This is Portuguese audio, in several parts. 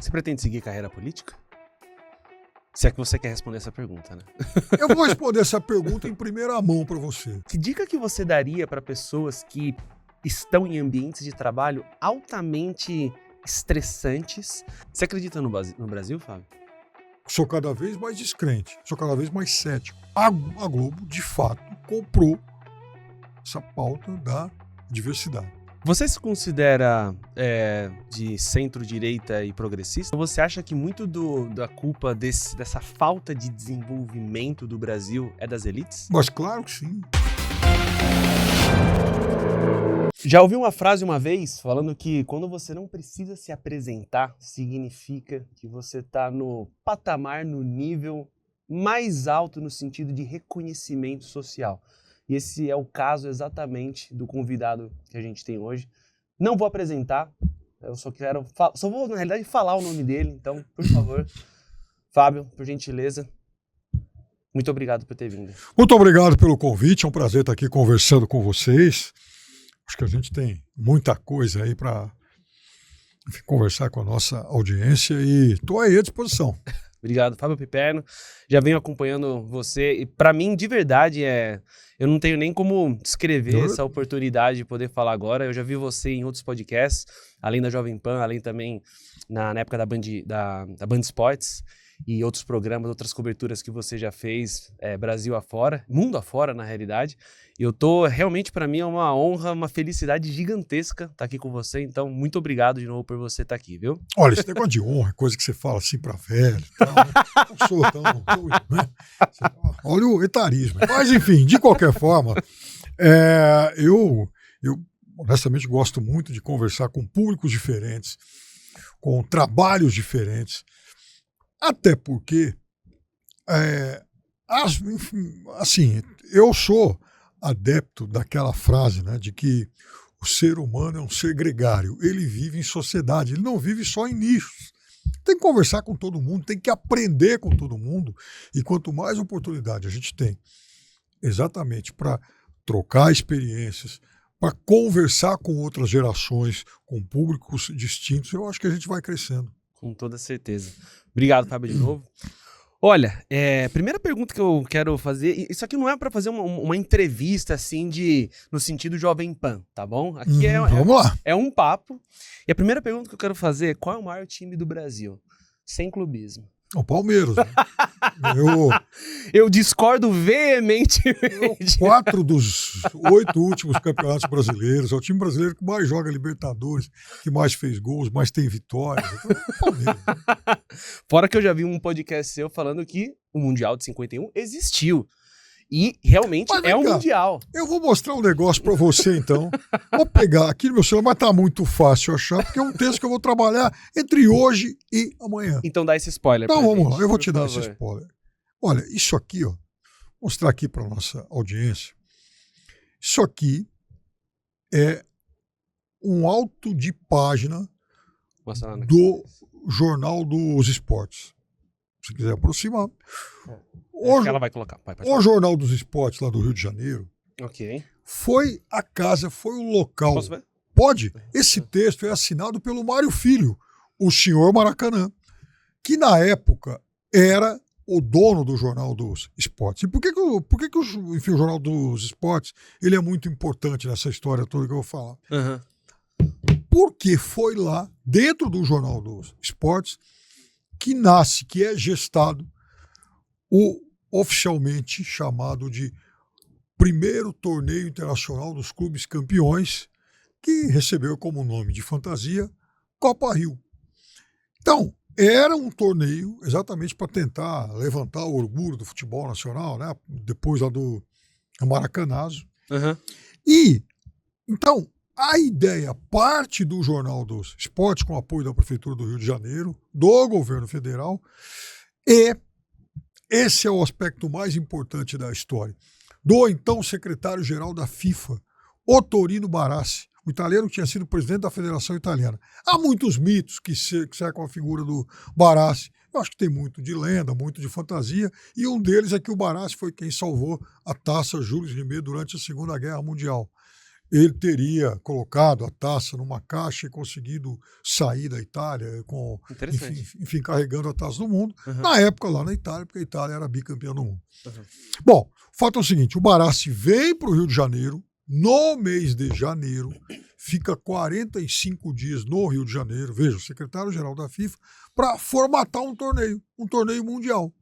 Você pretende seguir carreira política? Se é que você quer responder essa pergunta, né? Eu vou responder essa pergunta em primeira mão para você. Que dica que você daria para pessoas que estão em ambientes de trabalho altamente estressantes? Você acredita no Brasil, Fábio? Sou cada vez mais descrente, sou cada vez mais cético. A Globo, de fato, comprou essa pauta da diversidade. Você se considera de centro-direita e progressista? Ou você acha que muito da culpa dessa falta de desenvolvimento do Brasil é das elites? Mas claro que sim. Já ouvi uma frase uma vez falando que quando você não precisa se apresentar, significa que você está no patamar, no nível mais alto no sentido de reconhecimento social. E esse é o caso exatamente do convidado que a gente tem hoje. Não vou apresentar, eu só vou, na realidade, falar o nome dele. Então, por favor, Fábio, por gentileza, muito obrigado por ter vindo. Muito obrigado pelo convite, é um prazer estar aqui conversando com vocês. Acho que a gente tem muita coisa aí para conversar com a nossa audiência e estou aí à disposição. Obrigado, Fábio Piperno. Já venho acompanhando você e para mim, de verdade, eu não tenho nem como descrever essa oportunidade de poder falar agora. Eu já vi você em outros podcasts, além da Jovem Pan, além também na época da Band Esportes e outros programas, outras coberturas que você já fez, Brasil afora, mundo afora, na realidade. E eu tô, realmente, para mim, é uma honra, uma felicidade gigantesca estar aqui com você. Então, muito obrigado de novo por você estar aqui, viu? Olha, esse negócio de honra é coisa que você fala assim pra velho e tal, né? Não sou tão... né? Olha o etarismo. Mas, enfim, de qualquer forma, eu honestamente gosto muito de conversar com públicos diferentes, com trabalhos diferentes, até porque, assim, eu sou adepto daquela frase, né, de que o ser humano é um ser gregário, ele vive em sociedade, ele não vive só em nichos. Tem que conversar com todo mundo, tem que aprender com todo mundo, e quanto mais oportunidade a gente tem exatamente para trocar experiências, para conversar com outras gerações, com públicos distintos, eu acho que a gente vai crescendo. Com toda certeza. Obrigado, Fábio, de novo. Olha, primeira pergunta que eu quero fazer, isso aqui não é para fazer uma entrevista assim no sentido Jovem Pan, tá bom? Aqui vamos lá. É um papo. E a primeira pergunta que eu quero fazer é: qual é o maior time do Brasil? Sem clubismo. O Palmeiras, né? Eu discordo veementemente. 4 dos 8 últimos campeonatos brasileiros, é o time brasileiro que mais joga Libertadores, que mais fez gols, mais tem vitórias. Então, é o Palmeiras. Fora que eu já vi um podcast seu falando que o Mundial de 51 existiu. E realmente um mundial. Eu vou mostrar um negócio pra você, então. Vou pegar aqui no meu celular, mas tá muito fácil achar, porque é um texto que eu vou trabalhar entre hoje e amanhã. Então dá esse spoiler. Então vamos lá, eu vou te dar esse spoiler. Olha, isso aqui, ó, vou mostrar aqui pra nossa audiência. Isso aqui é um auto de página do Jornal dos Esportes. Se quiser aproximar. Ela vai colocar. O Jornal dos Esportes lá do Rio de Janeiro foi a casa, foi o local. Posso ver? Pode. Esse texto é assinado pelo Mário Filho, o senhor Maracanã, que na época era o dono do Jornal dos Esportes. E por que o Jornal dos Esportes ele é muito importante nessa história toda que eu vou falar? Uhum. Porque foi lá, dentro do Jornal dos Esportes, que é gestado o oficialmente chamado de primeiro torneio internacional dos clubes campeões, que recebeu como nome de fantasia Copa Rio. Então, era um torneio exatamente para tentar levantar o orgulho do futebol nacional, né? Depois lá do Maracanazo. Uhum. E, então, a ideia parte do Jornal dos Esportes, com o apoio da Prefeitura do Rio de Janeiro, do governo federal, e esse é o aspecto mais importante da história, do então secretário-geral da FIFA, Ottorino Barassi, o italiano que tinha sido presidente da Federação Italiana. Há muitos mitos que cercam a figura do Barassi. Eu acho que tem muito de lenda, muito de fantasia, e um deles é que o Barassi foi quem salvou a taça Jules Rimet durante a Segunda Guerra Mundial. ele teria colocado a taça numa caixa e conseguido sair da Itália, enfim, carregando a taça do mundo, na época lá na Itália, porque a Itália era bicampeã do mundo. Bom, o fato é o seguinte, o Barassi vem para o Rio de Janeiro, no mês de janeiro, fica 45 dias no Rio de Janeiro, veja, o secretário-geral da FIFA, para formatar um torneio mundial.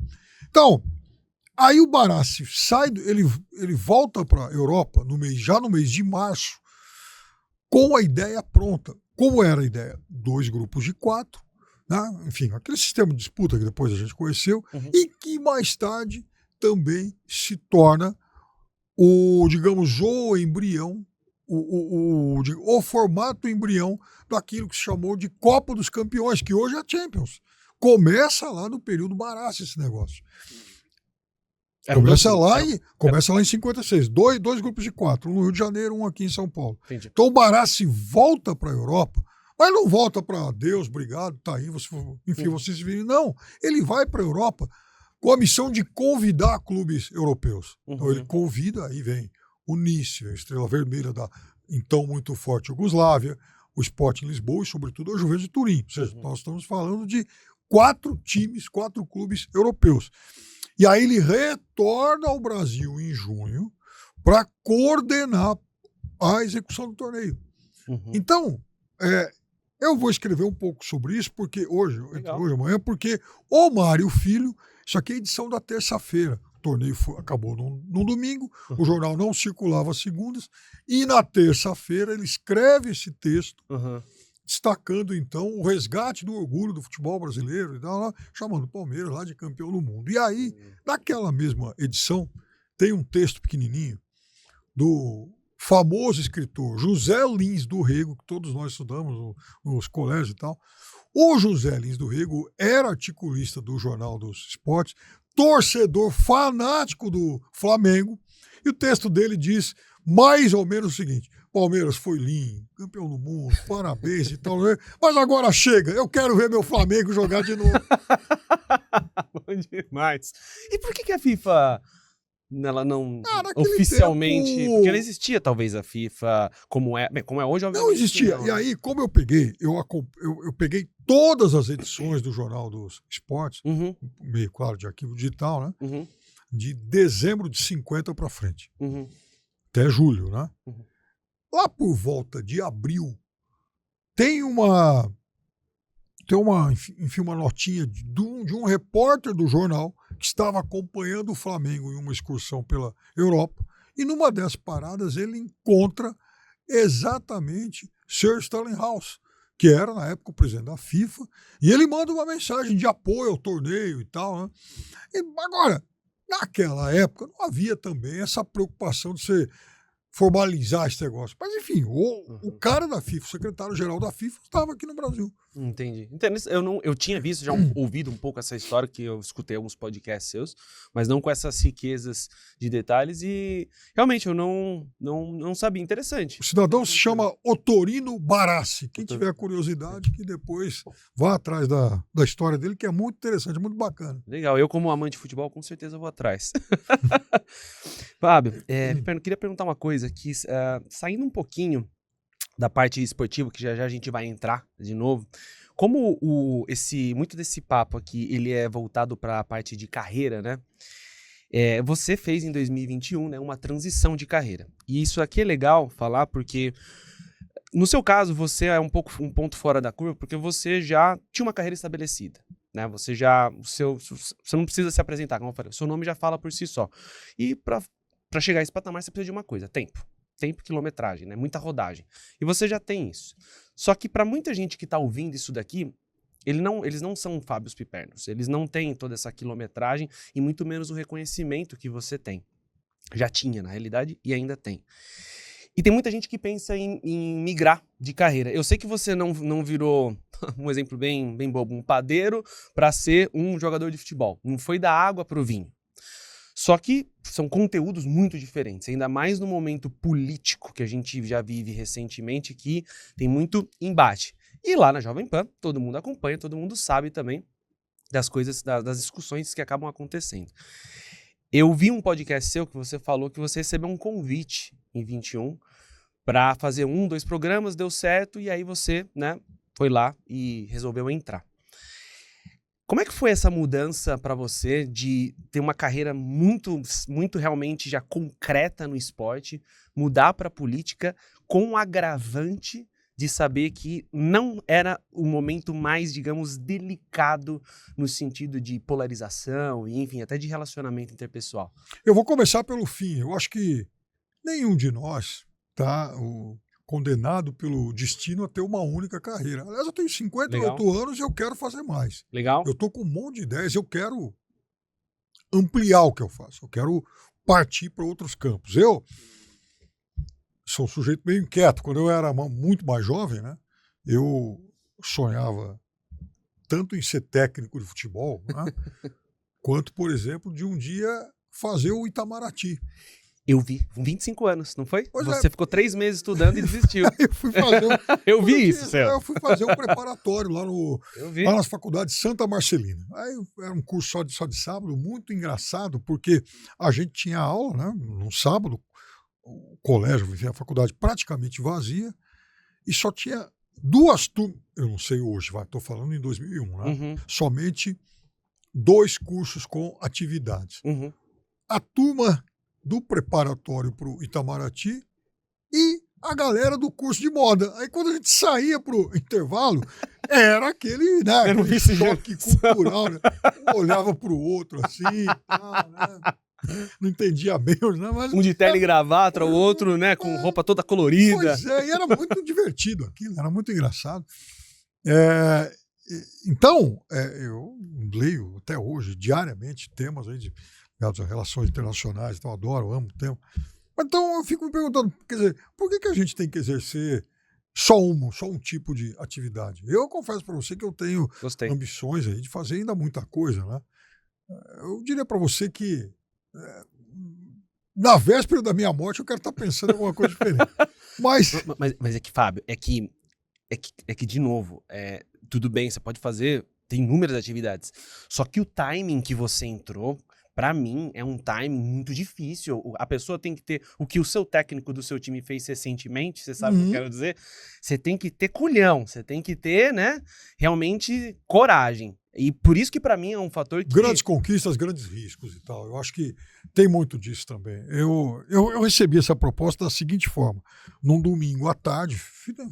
Então, aí o Barassi ele volta para a Europa já no mês de março, com a ideia pronta. Como era a ideia? 2 grupos de 4, né? Enfim, aquele sistema de disputa que depois a gente conheceu, e que mais tarde também se torna digamos, o embrião, o formato embrião daquilo que se chamou de Copa dos Campeões, que hoje é a Champions. Começa lá no período Barassi esse negócio. Começa lá em 56. Dois grupos de 4, um no Rio de Janeiro, um aqui em São Paulo. Entendi. Então o Barassi volta para a Europa, mas não volta para Deus, obrigado, tá aí, vocês viram. Não, ele vai para a Europa com a missão de convidar clubes europeus. Então ele convida, aí vem o Nice, a Estrela Vermelha da então muito forte Iugoslávia, o Sporting Lisboa e, sobretudo, a Juventus de Turim. Ou seja, nós estamos falando de 4 clubes europeus. E aí ele retorna ao Brasil em junho para coordenar a execução do torneio. Então, eu vou escrever um pouco sobre isso, porque hoje e amanhã, porque o Mário Filho, isso aqui é edição da terça-feira. O torneio acabou no domingo, o jornal não circulava às segundas, e na terça-feira ele escreve esse texto, destacando, então, o resgate do orgulho do futebol brasileiro, e tal, chamando o Palmeiras lá de campeão do mundo. E aí, naquela mesma edição, tem um texto pequenininho do famoso escritor José Lins do Rego, que todos nós estudamos nos colégios e tal. O José Lins do Rego era articulista do Jornal dos Esportes, torcedor fanático do Flamengo, e o texto dele diz mais ou menos o seguinte: Palmeiras foi lindo, campeão do mundo, parabéns e tal, mas agora chega, eu quero ver meu Flamengo jogar de novo. Bom demais. E por que a FIFA, ela não oficialmente... tempo... Porque não existia, talvez, a FIFA como é hoje, obviamente. Não existia. Não, e aí, como eu peguei, eu peguei todas as edições do Jornal dos Esportes, meio claro de arquivo digital, né? De dezembro de 50 para frente. Até julho, né? Lá por volta de abril, tem uma notinha de um repórter do jornal que estava acompanhando o Flamengo em uma excursão pela Europa, e numa dessas paradas ele encontra exatamente Sir Sterling House, que era na época o presidente da FIFA, e ele manda uma mensagem de apoio ao torneio e tal, né? E agora, naquela época não havia também essa preocupação de ser formalizar esse negócio. Mas, enfim, o cara da FIFA, o secretário-geral da FIFA, estava aqui no Brasil. Entendi. Eu tinha visto, já ouvido um pouco essa história, que eu escutei alguns podcasts seus, mas não com essas riquezas de detalhes, e realmente eu não sabia. Interessante. O cidadão se chama Otorino Barassi. Quem tiver curiosidade, que depois vá atrás da história dele, que é muito interessante, muito bacana. Legal. Eu, como amante de futebol, com certeza vou atrás. Fábio, eu queria perguntar uma coisa aqui, saindo um pouquinho da parte esportiva, que já a gente vai entrar de novo. Como muito desse papo aqui, ele é voltado para a parte de carreira, né? Você fez em 2021, né, uma transição de carreira. E isso aqui é legal falar porque, no seu caso, você é um ponto fora da curva, porque você já tinha uma carreira estabelecida. Né? Você não precisa se apresentar, como eu falei, o seu nome já fala por si só. E para chegar a esse patamar, você precisa de uma coisa: tempo, quilometragem, né? Muita rodagem. E você já tem isso. Só que para muita gente que está ouvindo isso daqui, eles não são Fábios Pipernos. Eles não têm toda essa quilometragem e muito menos o reconhecimento que você tem. Já tinha, na realidade, e ainda tem. E tem muita gente que pensa em migrar de carreira. Eu sei que você não virou, um exemplo bem bobo, um padeiro para ser um jogador de futebol. Não foi da água para o vinho. Só que são conteúdos muito diferentes, ainda mais no momento político que a gente já vive recentemente, que tem muito embate. E lá na Jovem Pan, todo mundo acompanha, todo mundo sabe também das coisas, das discussões que acabam acontecendo. Eu vi um podcast seu que você falou que você recebeu um convite em 21 para fazer 1, 2 programas, deu certo, e aí você, né, foi lá e resolveu entrar. Como é que foi essa mudança para você de ter uma carreira muito, muito realmente já concreta no esporte, mudar para a política com o agravante de saber que não era o momento mais, digamos, delicado no sentido de polarização e, enfim, até de relacionamento interpessoal? Eu vou começar pelo fim. Eu acho que nenhum de nós está condenado pelo destino a ter uma única carreira. Aliás, eu tenho 58 anos e eu quero fazer mais. Legal? Eu estou com um monte de ideias, eu quero ampliar o que eu faço, eu quero partir para outros campos. Eu sou um sujeito meio inquieto. Quando eu era muito mais jovem, né, eu sonhava tanto em ser técnico de futebol, né, quanto, por exemplo, de um dia fazer o Itamaraty. Eu vi, com 25 anos, não foi? Pois Você ficou 3 meses estudando e desistiu. Eu fui fazer Eu vi isso, Céu. Eu fui fazer um preparatório lá, Eu vi. lá nas faculdades Santa Marcelina. Aí era um curso só de sábado, muito engraçado, porque a gente tinha aula, né, no sábado, o colégio, enfim, a faculdade praticamente vazia, e só tinha 2 turmas, eu não sei hoje, estou falando em 2001, né, Uhum, somente 2 cursos com atividades. uhum. A turma do preparatório para o Itamaraty e a galera do curso de moda. Aí quando a gente saía para o intervalo, era aquele, né, Era um aquele choque cultural. Né? Um olhava para o outro assim, tal, né? Não entendia bem, né? Mas Um de terno e gravata, o outro, né, com roupa toda colorida. pois é, e era muito divertido aquilo, era muito engraçado. Então, eu leio até hoje, diariamente, temas aí de relações internacionais, então adoro, amo o tema. Então eu fico me perguntando, quer dizer, por que a gente tem que exercer só um tipo de atividade? Eu confesso para você que eu tenho Gostei. ambições aí de fazer ainda muita coisa, né? Eu diria para você que na véspera da minha morte eu quero estar pensando em alguma coisa diferente. Mas é que, Fábio, é que de novo, tudo bem, você pode fazer, tem inúmeras atividades. Só que o timing que você entrou, pra mim, é um timing muito difícil. A pessoa tem que ter o que o seu técnico do seu time fez recentemente, você sabe o que eu quero dizer? Você tem que ter culhão, você tem que ter, né, realmente coragem. E por isso que pra mim é um fator que... Grandes conquistas, grandes riscos e tal. Eu acho que tem muito disso também. Eu recebi essa proposta da seguinte forma. Num domingo à tarde,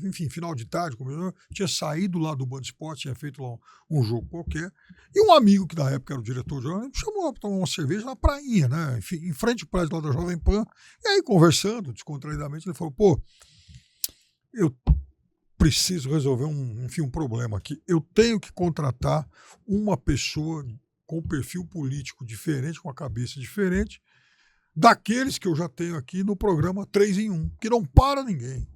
enfim, final de tarde, como eu tinha saído lá do Band Esporte, tinha feito lá um jogo qualquer, e um amigo que na época era o diretor de jornal, me chamou lá para tomar uma cerveja na prainha, né? Enfim, em frente ao prédio lá da Jovem Pan. E aí, conversando descontraidamente, ele falou, pô, eu preciso resolver um problema aqui. Eu tenho que contratar uma pessoa com perfil político diferente, com a cabeça diferente, daqueles que eu já tenho aqui no programa 3 em 1, que não para ninguém.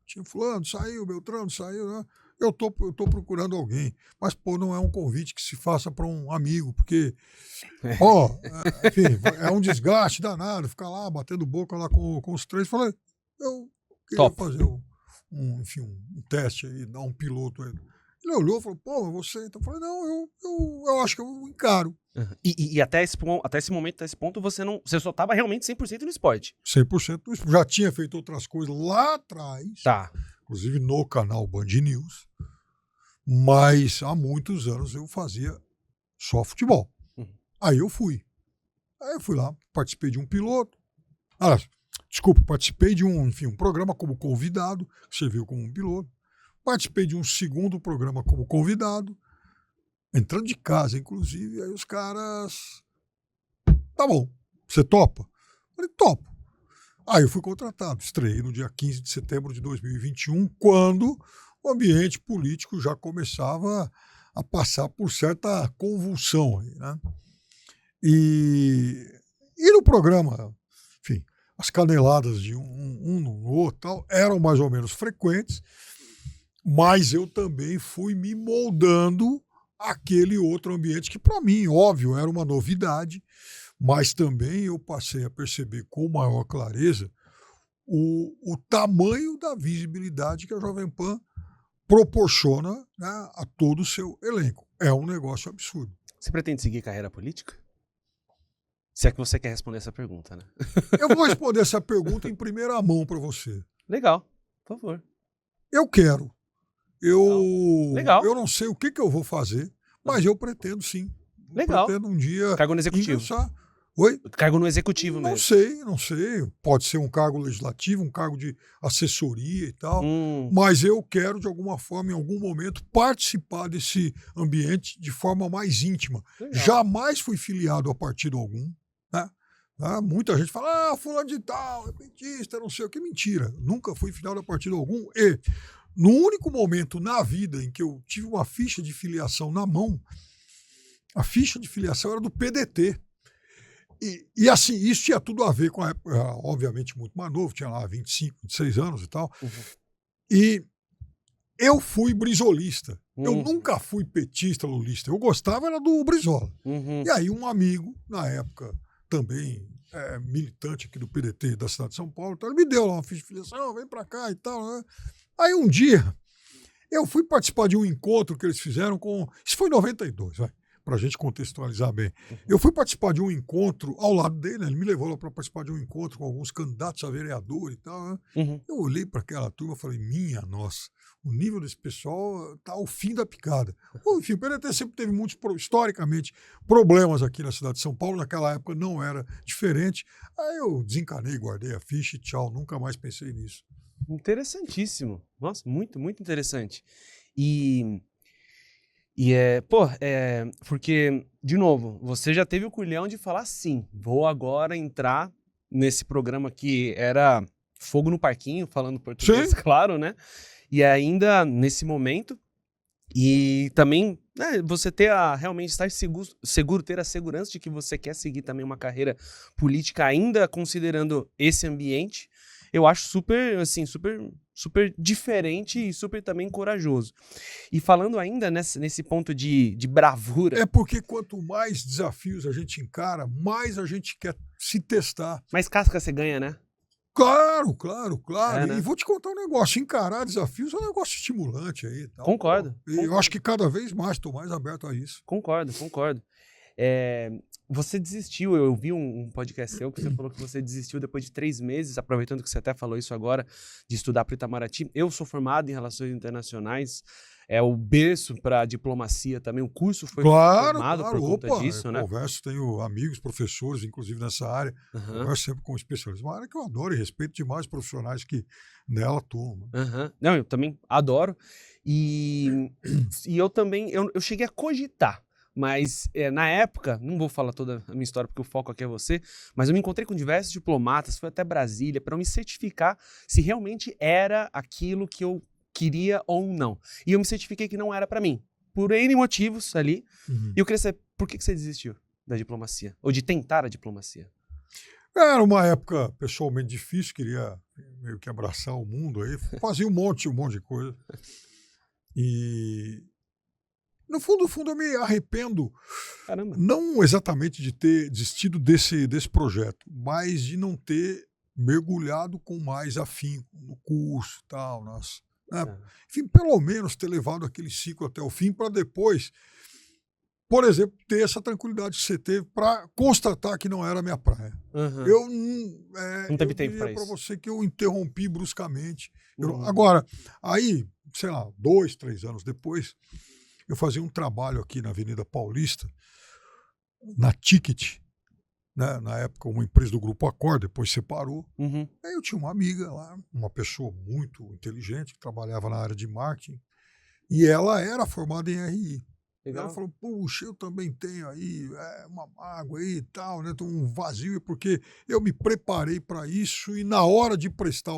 Tinha fulano, saiu, Beltrano, saiu, né? Eu tô procurando alguém. Mas, pô, não é um convite que se faça para um amigo, porque, enfim, é um desgaste danado, ficar lá batendo boca lá com os 3. Falei, eu queria fazer um teste aí, dar um piloto aí. Ele olhou e falou, pô, você... Então eu falei, não, eu acho que eu encaro. Uhum. E até esse momento, até esse ponto, você só estava realmente 100% no esporte. 100% no esporte. Já tinha feito outras coisas lá atrás, Tá. Inclusive no canal Band News, mas há muitos anos eu fazia só futebol. Uhum. Aí eu fui lá, participei de um piloto. Participei de um programa como convidado, que serviu como um piloto. Participei de um segundo programa como convidado, entrando de casa, inclusive. Aí os caras... Tá bom, você topa? Eu falei, topo. Aí eu fui contratado. Estreiei no dia 15 de setembro de 2021, quando o ambiente político já começava a passar por certa convulsão aí, né? E no programa, enfim, as caneladas de um no outro tal, eram mais ou menos frequentes, mas eu também fui me moldando aquele outro ambiente que, para mim, óbvio, era uma novidade, mas também eu passei a perceber com maior clareza o tamanho da visibilidade que a Jovem Pan proporciona, né, a todo o seu elenco. É um negócio absurdo. Você pretende seguir carreira política? Se é que você quer responder essa pergunta, né? Eu vou responder essa pergunta em primeira mão para você. Legal. Por favor. Eu quero. Legal. Eu não sei o que eu vou fazer, mas eu pretendo sim. Legal. Pretendo um dia Cargo no executivo. ingressar. Oi? Cargo no executivo mesmo. Não sei. Pode ser um cargo legislativo, um cargo de assessoria e tal. Hum. Mas eu quero, de alguma forma, em algum momento, participar desse ambiente de forma mais íntima. Legal. Jamais fui filiado a partido algum. Né? Muita gente fala, fulano de tal, é petista, não sei o que. Mentira. Nunca fui filiado a partido algum. E, no único momento na vida em que eu tive uma ficha de filiação na mão, a ficha de filiação era do PDT. E assim, isso tinha tudo a ver com a época, obviamente muito mais novo, tinha lá 25, 26 anos e tal. Uhum. E eu fui brizolista. Eu nunca fui petista, lulista. Eu gostava era do Brizola. Uhum. E aí um amigo, na época, também militante aqui do PDT da cidade de São Paulo, então ele me deu lá uma ficha de filiação, vem pra cá e tal. Né? Aí um dia, eu fui participar de um encontro que eles fizeram com... Isso foi em 92, vai. Para a gente contextualizar bem. Eu fui participar de um encontro ao lado dele, né? Ele me levou lá para participar de um encontro com alguns candidatos a vereador e tal. Né? Uhum. Eu olhei para aquela turma e falei, minha nossa, o nível desse pessoal tá ao fim da picada. Bom, enfim, o PDT sempre teve muitos, historicamente, problemas aqui na cidade de São Paulo, naquela época não era diferente. Aí eu desencanei, guardei a ficha e tchau, nunca mais pensei nisso. Interessantíssimo. Nossa, muito, muito interessante. Porque, de novo, você já teve o culhão de falar sim, vou agora entrar nesse programa que era Fogo no Parquinho, falando português, Sim. Claro, né? E ainda nesse momento, e também você realmente estar seguro, ter a segurança de que você quer seguir também uma carreira política ainda considerando esse ambiente, eu acho super, assim, super diferente e super também corajoso. E falando ainda nesse ponto de bravura... É porque quanto mais desafios a gente encara, mais a gente quer se testar. Mais casca você ganha, né? Claro. Né? E vou te contar um negócio, encarar desafios é um negócio estimulante aí. Tal. Concordo. Eu acho que cada vez mais estou mais aberto a isso. Concordo. Você desistiu, eu vi um podcast seu que você falou que você desistiu depois de 3 meses, aproveitando que você até falou isso agora, de estudar para o Itamaraty. Eu sou formado em Relações Internacionais, é o berço para a diplomacia também, o curso foi formado por conta disso, né? Converso, tenho amigos, professores, inclusive nessa área, converso sempre com especialistas, uma área que eu adoro e respeito demais profissionais que nela atuam. Não, eu também adoro, e eu também, eu cheguei a cogitar, mas na época, não vou falar toda a minha história porque o foco aqui é você, mas eu me encontrei com diversos diplomatas, fui até Brasília para me certificar se realmente era aquilo que eu queria ou não. E eu me certifiquei que não era para mim, por N motivos ali. E eu queria saber por que você desistiu da diplomacia, ou de tentar a diplomacia. Era uma época pessoalmente difícil, queria meio que abraçar o mundo aí, fazia um monte de coisa. E... No fundo, eu me arrependo, Caramba. Não exatamente de ter desistido desse projeto, mas de não ter mergulhado com mais afinco no curso e tal. Enfim, pelo menos ter levado aquele ciclo até o fim para depois, por exemplo, ter essa tranquilidade que você teve para constatar que não era a minha praia. Eu não teve tempo para isso. Para você que eu interrompi bruscamente. Agora, aí, sei lá, 2, 3 anos depois, eu fazia um trabalho aqui na Avenida Paulista, na Ticket, né? Na época uma empresa do Grupo Accor, depois separou. Aí eu tinha uma amiga lá, uma pessoa muito inteligente, que trabalhava na área de marketing, e ela era formada em RI. Ela falou, puxa, eu também tenho aí uma mágoa aí e tal, né? Tem um vazio, porque eu me preparei para isso e na hora de prestar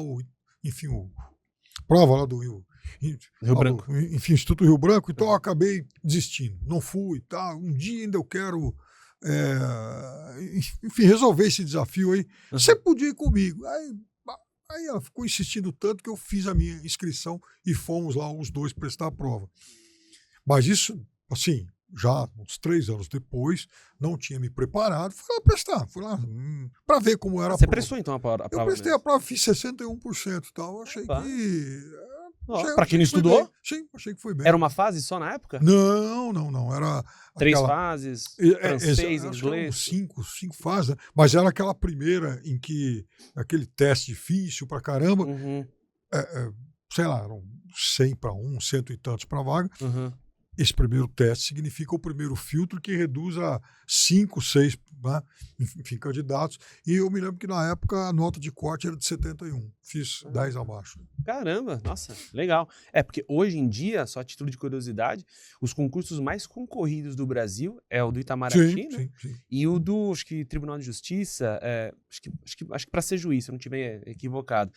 prova lá do Rio Branco. Enfim, Instituto Rio Branco, então eu acabei desistindo. Não fui e tal. Um dia ainda eu quero resolver esse desafio aí. Você podia ir comigo. Aí ela ficou insistindo tanto que eu fiz a minha inscrição e fomos lá os dois prestar a prova. Mas isso, assim, já uns 3 anos depois, não tinha me preparado, fui lá prestar, para ver como era a prova. Você prestou então a prova? Eu prestei a prova, fiz 61% e tal, achei que... Para quem não estudou? Sim, achei que foi bem. Era uma fase só na época? Não, era... 3 fases, francês, inglês? 5 fases, né? Mas era aquela primeira em que, aquele teste difícil pra caramba, sei lá, eram 100 para 1, 100 e tantos para vaga. Uhum. Esse primeiro teste significa o primeiro filtro que reduz a 5, 6, né, enfim, candidatos. E eu me lembro que na época a nota de corte era de 71. Fiz 10 abaixo. Caramba, nossa, legal. Porque hoje em dia, só a título de curiosidade, os concursos mais concorridos do Brasil é o do Itamaraty, né? Sim. E o do, acho que Tribunal de Justiça, acho que para ser juiz, se eu não estiver equivocado.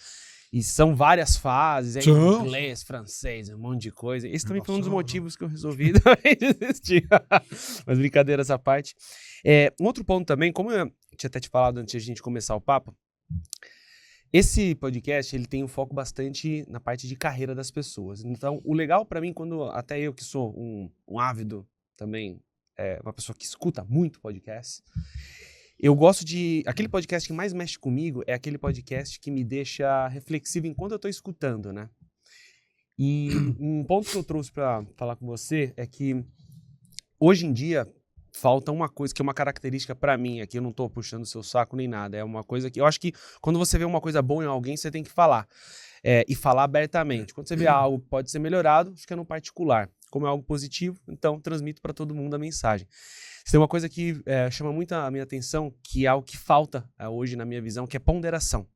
E são várias fases, inglês, francês, um monte de coisa. Esse também foi um dos motivos que eu resolvi também desistir. Mas brincadeira essa parte. Um outro ponto também, como eu tinha até te falado antes de a gente começar o papo, esse podcast ele tem um foco bastante na parte de carreira das pessoas. Então, o legal para mim, quando até eu que sou um ávido também, uma pessoa que escuta muito podcast, eu gosto de... Aquele podcast que mais mexe comigo é aquele podcast que me deixa reflexivo enquanto eu estou escutando, né? E um ponto que eu trouxe para falar com você é que hoje em dia falta uma coisa que é uma característica para mim, aqui eu não estou puxando o seu saco nem nada, é uma coisa que eu acho que quando você vê uma coisa boa em alguém, você tem que falar. E falar abertamente. Quando você vê algo que pode ser melhorado, fica no particular. Como é algo positivo, então transmito para todo mundo a mensagem. Tem uma coisa que chama muito a minha atenção, que é algo que falta hoje na minha visão, que é ponderação.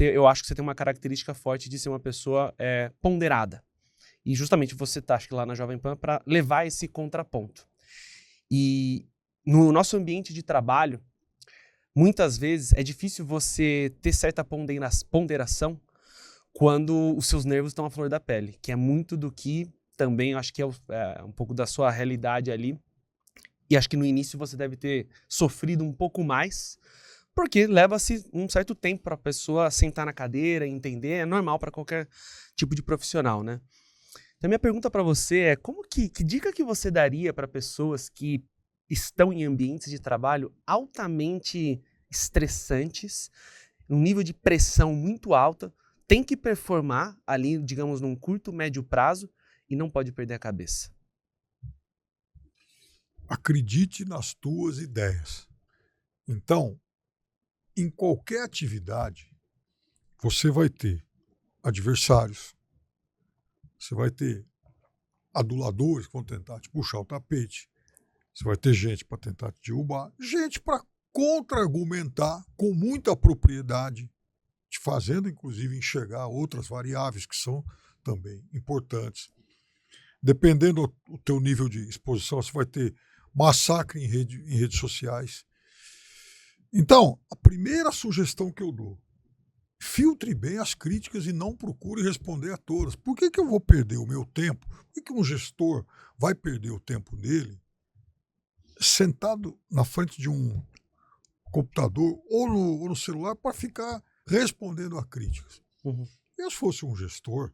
Eu acho que você tem uma característica forte de ser uma pessoa ponderada. E justamente você está, acho que lá na Jovem Pan, para levar esse contraponto. E no nosso ambiente de trabalho, muitas vezes é difícil você ter certa ponderação quando os seus nervos estão à flor da pele, que é muito do que também eu acho que é um pouco da sua realidade ali. E acho que no início você deve ter sofrido um pouco mais, porque leva-se um certo tempo para a pessoa sentar na cadeira e entender. É normal para qualquer tipo de profissional, né? Então, minha pergunta para você é que dica que você daria para pessoas que estão em ambientes de trabalho altamente estressantes, um nível de pressão muito alta, tem que performar ali, digamos, num curto, médio prazo e não pode perder a cabeça? Acredite nas tuas ideias. Então, em qualquer atividade, você vai ter adversários, você vai ter aduladores que vão tentar te puxar o tapete, você vai ter gente para tentar te derrubar, gente para contra-argumentar com muita propriedade, te fazendo, inclusive, enxergar outras variáveis que são também importantes. Dependendo do teu nível de exposição, você vai ter massacre em redes sociais. Então, a primeira sugestão que eu dou, filtre bem as críticas e não procure responder a todas. Por que eu vou perder o meu tempo? Por que um gestor vai perder o tempo dele sentado na frente de um computador ou no celular para ficar respondendo a críticas? Uhum. Eu, se fosse um gestor,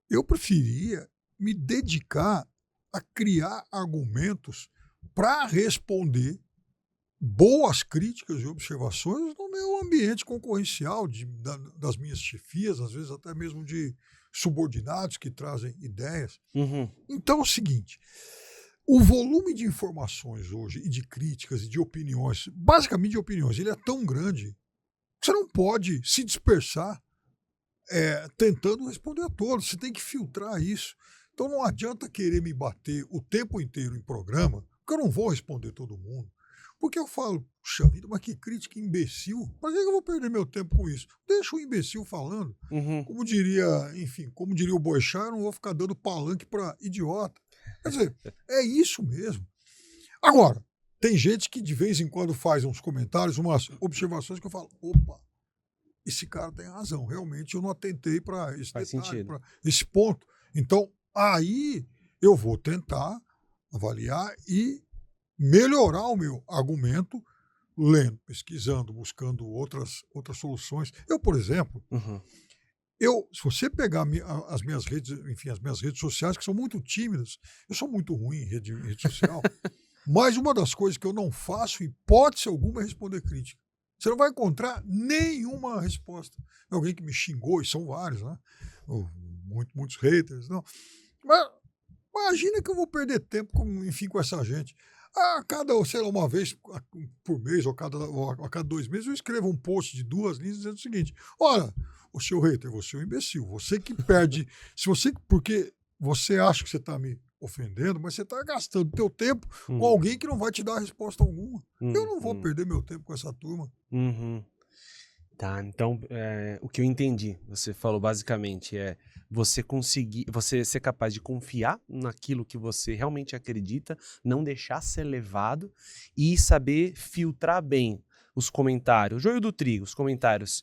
eu preferia me dedicar a criar argumentos para responder boas críticas e observações no meu ambiente concorrencial, das minhas chefias, às vezes até mesmo de subordinados que trazem ideias. Uhum. Então é o seguinte, o volume de informações hoje e de críticas e de opiniões, basicamente de opiniões, ele é tão grande que você não pode se dispersar tentando responder a todos, você tem que filtrar isso. Então não adianta querer me bater o tempo inteiro em programa, porque eu não vou responder todo mundo. Porque eu falo, puxa vida, mas que crítica imbecil. Para que eu vou perder meu tempo com isso? Deixa o imbecil falando. Uhum. Como diria o Boechat, eu não vou ficar dando palanque para idiota. Quer dizer, é isso mesmo. Agora, tem gente que de vez em quando faz uns comentários, umas observações que eu falo, opa, esse cara tem razão. Realmente eu não atentei para esse detalhe, para esse ponto. Então, aí eu vou tentar avaliar e melhorar o meu argumento, lendo, pesquisando, buscando outras soluções. Eu, por exemplo, se você pegar as minhas redes sociais, que são muito tímidas, eu sou muito ruim em rede social, mas uma das coisas que eu não faço, hipótese alguma, é responder crítica. Você não vai encontrar nenhuma resposta. Alguém que me xingou, e são vários, né? Muitos haters, não. Mas Imagina que eu vou perder tempo, com essa gente. Sei lá, uma vez por mês ou a cada 2 meses, eu escrevo um post de 2 linhas dizendo o seguinte: olha, o seu hater, você é um imbecil. Você que perde. Porque você acha que você está me ofendendo, mas você está gastando teu tempo com alguém que não vai te dar resposta alguma. Eu não vou perder meu tempo com essa turma. Tá, então o que eu entendi, você falou basicamente você ser capaz de confiar naquilo que você realmente acredita, não deixar ser levado e saber filtrar bem os comentários, o joio do trigo, os comentários,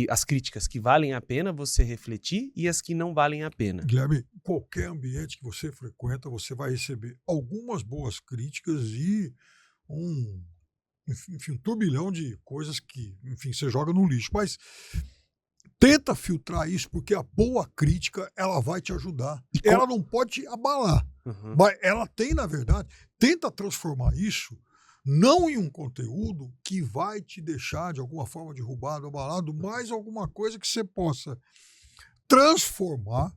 as críticas que valem a pena você refletir e as que não valem a pena. Guilherme, qualquer ambiente que você frequenta, você vai receber algumas boas críticas e um turbilhão de coisas que, você joga no lixo. Mas tenta filtrar isso, porque a boa crítica, ela vai te ajudar. Ela não pode te abalar, mas ela tem, na verdade, tenta transformar isso não em um conteúdo que vai te deixar, de alguma forma, derrubado, abalado, mas alguma coisa que você possa transformar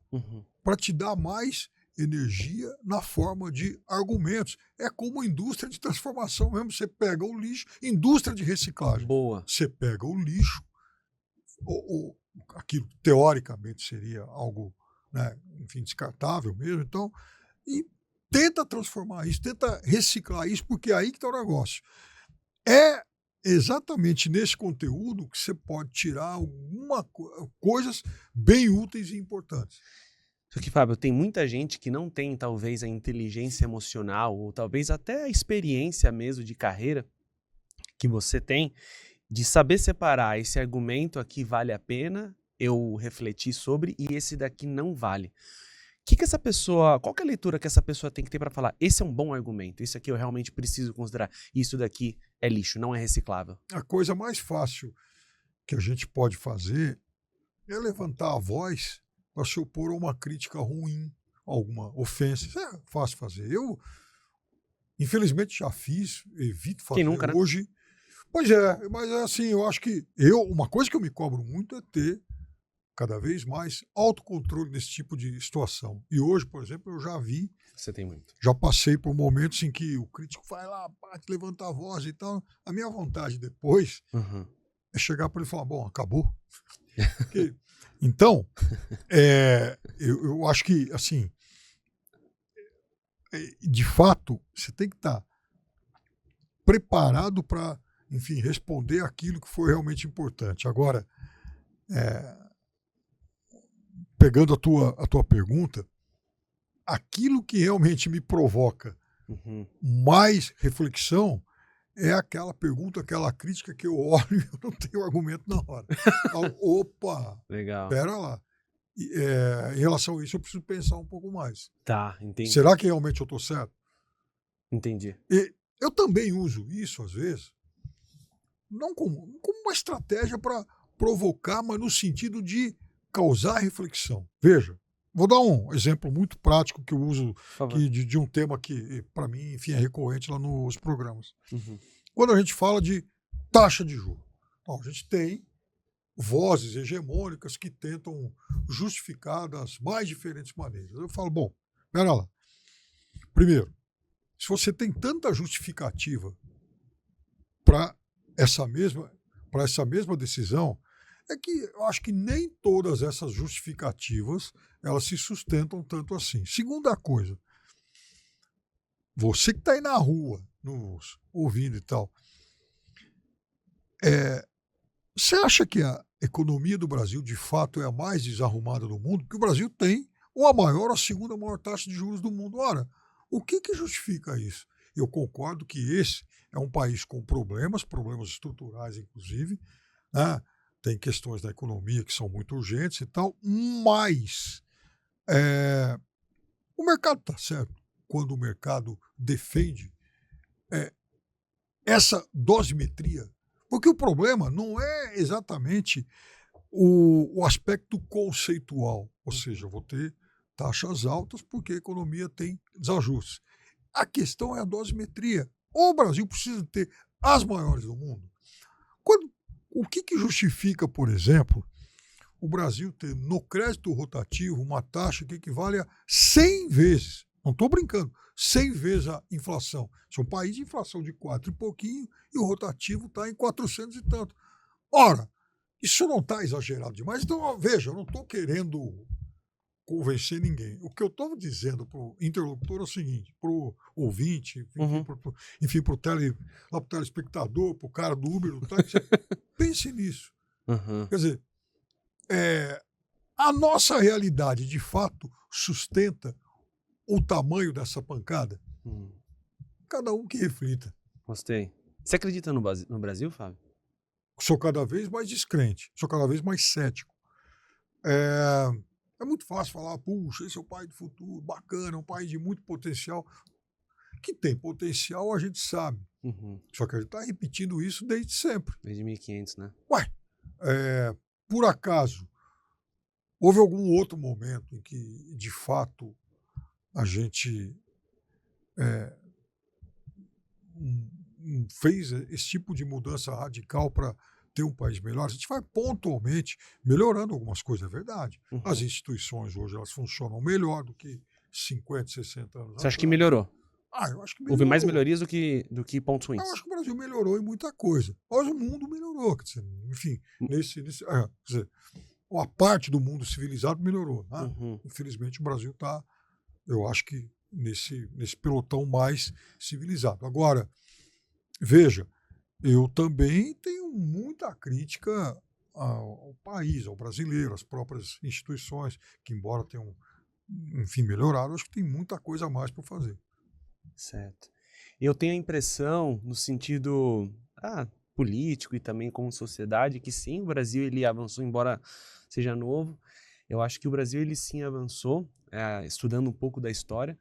para te dar mais energia na forma de argumentos. É como indústria de transformação mesmo. Você pega o lixo, indústria de reciclagem. Boa. Você pega o lixo, aquilo teoricamente seria algo, né, descartável mesmo, então, e tenta transformar isso, tenta reciclar isso, porque é aí que está o negócio. É exatamente nesse conteúdo que você pode tirar coisas bem úteis e importantes. Só que, Fábio, tem muita gente que não tem, talvez, a inteligência emocional ou talvez até a experiência mesmo de carreira que você tem de saber separar esse argumento aqui vale a pena eu refletir sobre e esse daqui não vale. Qual que é a leitura que essa pessoa tem que ter para falar? Esse é um bom argumento, isso aqui eu realmente preciso considerar, isso daqui é lixo, não é reciclável. A coisa mais fácil que a gente pode fazer é levantar a voz para se opor a uma crítica ruim, alguma ofensa. Isso é fácil fazer. Eu, infelizmente, já fiz, evito fazer. Quem nunca, né? Hoje. Pois é, mas assim, eu acho que uma coisa que eu me cobro muito é ter cada vez mais autocontrole nesse tipo de situação. E hoje, por exemplo, eu já vi. Você tem muito. Já passei por momentos em que o crítico vai lá, bate, levanta a voz e tal. A minha vontade depois é chegar para ele e falar: bom, acabou. Então, eu acho que, assim, de fato, você tem que estar preparado para, responder aquilo que foi realmente importante. Agora, pegando a tua pergunta, aquilo que realmente me provoca mais reflexão é aquela pergunta, aquela crítica que eu olho e eu não tenho argumento na hora. Opa, legal. Pera lá. Em relação a isso, eu preciso pensar um pouco mais. Tá, entendi. Será que realmente eu estou certo? Entendi. E eu também uso isso, às vezes, não como uma estratégia para provocar, mas no sentido de causar reflexão. Veja, vou dar um exemplo muito prático que eu uso de um tema que, para mim, é recorrente lá nos programas. Quando a gente fala de taxa de juros, a gente tem vozes hegemônicas que tentam justificar das mais diferentes maneiras. Eu falo, bom, pera lá. Primeiro, se você tem tanta justificativa para essa mesma decisão, é que eu acho que nem todas essas justificativas elas se sustentam tanto assim. Segunda coisa, você que está aí na rua, nos ouvindo e tal, você acha que a economia do Brasil, de fato, é a mais desarrumada do mundo? Porque o Brasil tem ou a maior ou a segunda maior taxa de juros do mundo. Ora, o que justifica isso? Eu concordo que esse é um país com problemas estruturais, inclusive, né? Tem questões da economia que são muito urgentes e tal, mas o mercado está certo quando o mercado defende essa dosimetria. Porque o problema não é exatamente o aspecto conceitual, ou seja, eu vou ter taxas altas porque a economia tem desajustes. A questão é a dosimetria. O Brasil precisa ter as maiores do mundo. O que justifica, por exemplo, o Brasil ter no crédito rotativo uma taxa que equivale a 100 vezes Não estou brincando. 100 vezes a inflação. Isso é um país de inflação de 4 e pouquinho e o rotativo está em 400 e tanto. Ora, isso não está exagerado demais. Então, veja, eu não estou querendo convencer ninguém. O que eu estou dizendo para o interlocutor é o seguinte, para o ouvinte, enfim, para o telespectador, para o cara do Uber, do táxi, pense nisso. Uhum. Quer dizer, a nossa realidade, de fato, sustenta o tamanho dessa pancada? Cada um que reflita. Gostei. Você acredita no Brasil, Fábio? Sou cada vez mais descrente, sou cada vez mais cético. É muito fácil falar, puxa, esse é o país do futuro, bacana, é um país de muito potencial. Que tem potencial, a gente sabe. Só que a gente está repetindo isso desde sempre. Desde 1500, né? Ué, por acaso, houve algum outro momento em que, de fato, a gente fez esse tipo de mudança radical para ter um país melhor? A gente vai pontualmente melhorando algumas coisas, é verdade. As instituições hoje elas funcionam melhor do que 50, 60 anos. Você acha que melhorou? Eu acho que melhorou. Houve mais melhorias do que pontos ruins? Eu acho que o Brasil melhorou em muita coisa. Hoje o mundo melhorou. Quer dizer, enfim, quer dizer, uma parte do mundo civilizado melhorou. Né? Infelizmente o Brasil está, eu acho que, nesse pelotão mais civilizado. Agora, veja, eu também tenho muita crítica ao país, ao brasileiro, às próprias instituições, que embora tenham, enfim, melhorado, acho que tem muita coisa a mais para fazer. Certo. Eu tenho a impressão, no sentido político e também como sociedade, que sim, o Brasil ele avançou, embora seja novo. Eu acho que o Brasil ele sim avançou, estudando um pouco da história,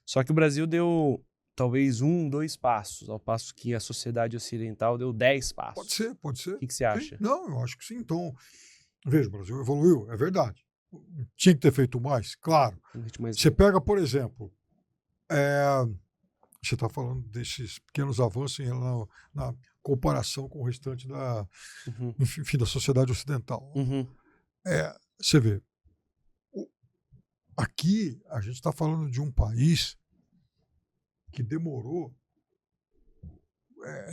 só que o Brasil deu talvez 1, 2 passos, ao passo que a sociedade ocidental deu 10 passos. Pode ser. O que você acha? Sim. Não, eu acho que sim. Então, veja, o Brasil evoluiu, é verdade. Tinha que ter feito mais, claro. Você pega, por exemplo, você está falando desses pequenos avanços na comparação com o restante enfim, da sociedade ocidental. Você vê, aqui a gente está falando de um país que demorou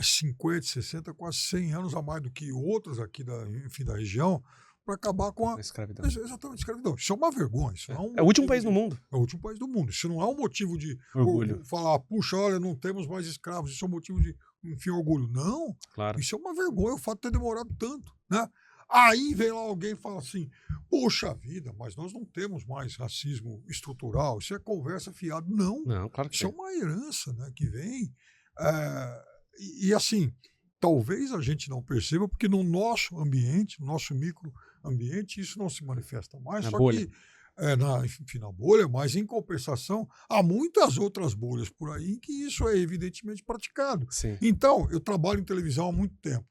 50, 60, quase 100 anos a mais do que outros aqui da região para acabar com a escravidão. Exatamente, escravidão. Isso é uma vergonha. Isso não é o último país do mundo. É o último país do mundo. Isso não é um motivo de orgulho. Falar, puxa, olha, não temos mais escravos. Isso é um motivo de, enfim, orgulho. Não. Claro. Isso é uma vergonha, o fato de ter demorado tanto, né? Aí vem lá alguém e fala assim, poxa vida, mas nós não temos mais racismo estrutural, isso é conversa fiada. Não, claro que isso é uma herança, né, que vem. E assim, talvez a gente não perceba, porque no nosso ambiente, no nosso microambiente, isso não se manifesta mais. Na só bolha. que na bolha, mas em compensação, há muitas outras bolhas por aí em que isso é evidentemente praticado. Sim. Então, eu trabalho em televisão há muito tempo.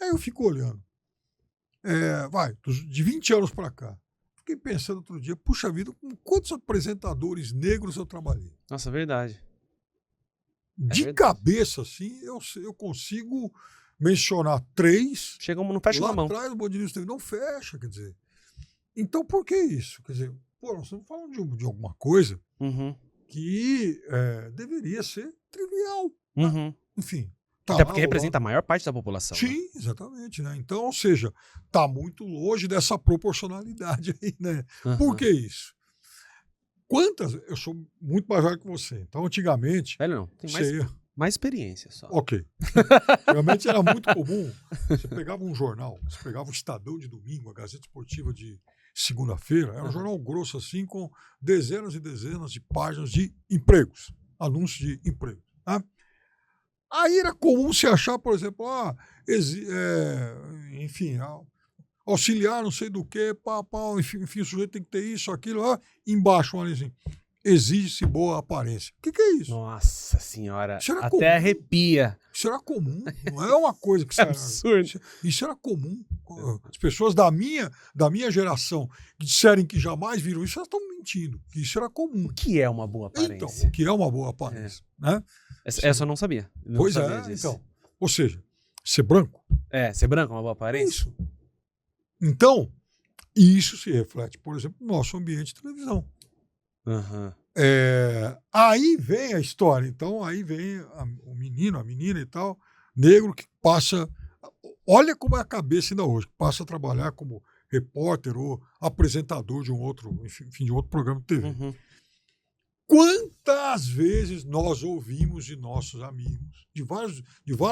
Aí eu fico olhando. De 20 anos para cá. Fiquei pensando outro dia, puxa vida, com quantos apresentadores negros eu trabalhei? Nossa, verdade. De cabeça, assim, eu consigo mencionar 3. Chegamos, não fecha lá na mão. Atrás do Band News TV, não fecha, quer dizer. Então, por que isso? Quer dizer, nós estamos falando de alguma coisa que deveria ser trivial. Né? Enfim. Até porque representa a maior parte da população. Sim, né? Exatamente. Né? Então, ou seja, está muito longe dessa proporcionalidade aí, né? Por que isso? Eu sou muito mais velho que você. Então, antigamente... Velho não, tem mais experiência só. Ok. Antigamente era muito comum. Você pegava um jornal, você pegava o Estadão de domingo, a Gazeta Esportiva de segunda-feira, era um jornal grosso assim, com dezenas e dezenas de páginas de empregos, anúncios de emprego. Né? Aí era comum se achar, por exemplo, enfim, auxiliar não sei do que, enfim, o sujeito tem que ter isso, aquilo, embaixo, olha assim, exige-se boa aparência. O que é isso? Nossa senhora, até comum. arrepia. Isso era comum, não é uma coisa que... absurdo. Isso era comum. As pessoas da minha geração que disserem que jamais viram isso, elas estão mentindo, que isso era comum. O que é uma boa aparência? Então, o que é uma boa aparência? Né? Essa eu não sabia. Pois então. Ou seja, ser branco. Ser branco é uma boa aparência? Isso. Então, isso se reflete, por exemplo, no nosso ambiente de televisão. Aí vem a história. Então, aí vem o menino, a menina e tal, negro que passa. Olha como é a cabeça ainda hoje, passa a trabalhar como repórter ou apresentador de um outro, enfim, de outro programa de TV. Uhum. Quantas vezes nós ouvimos de nossos amigos, de vários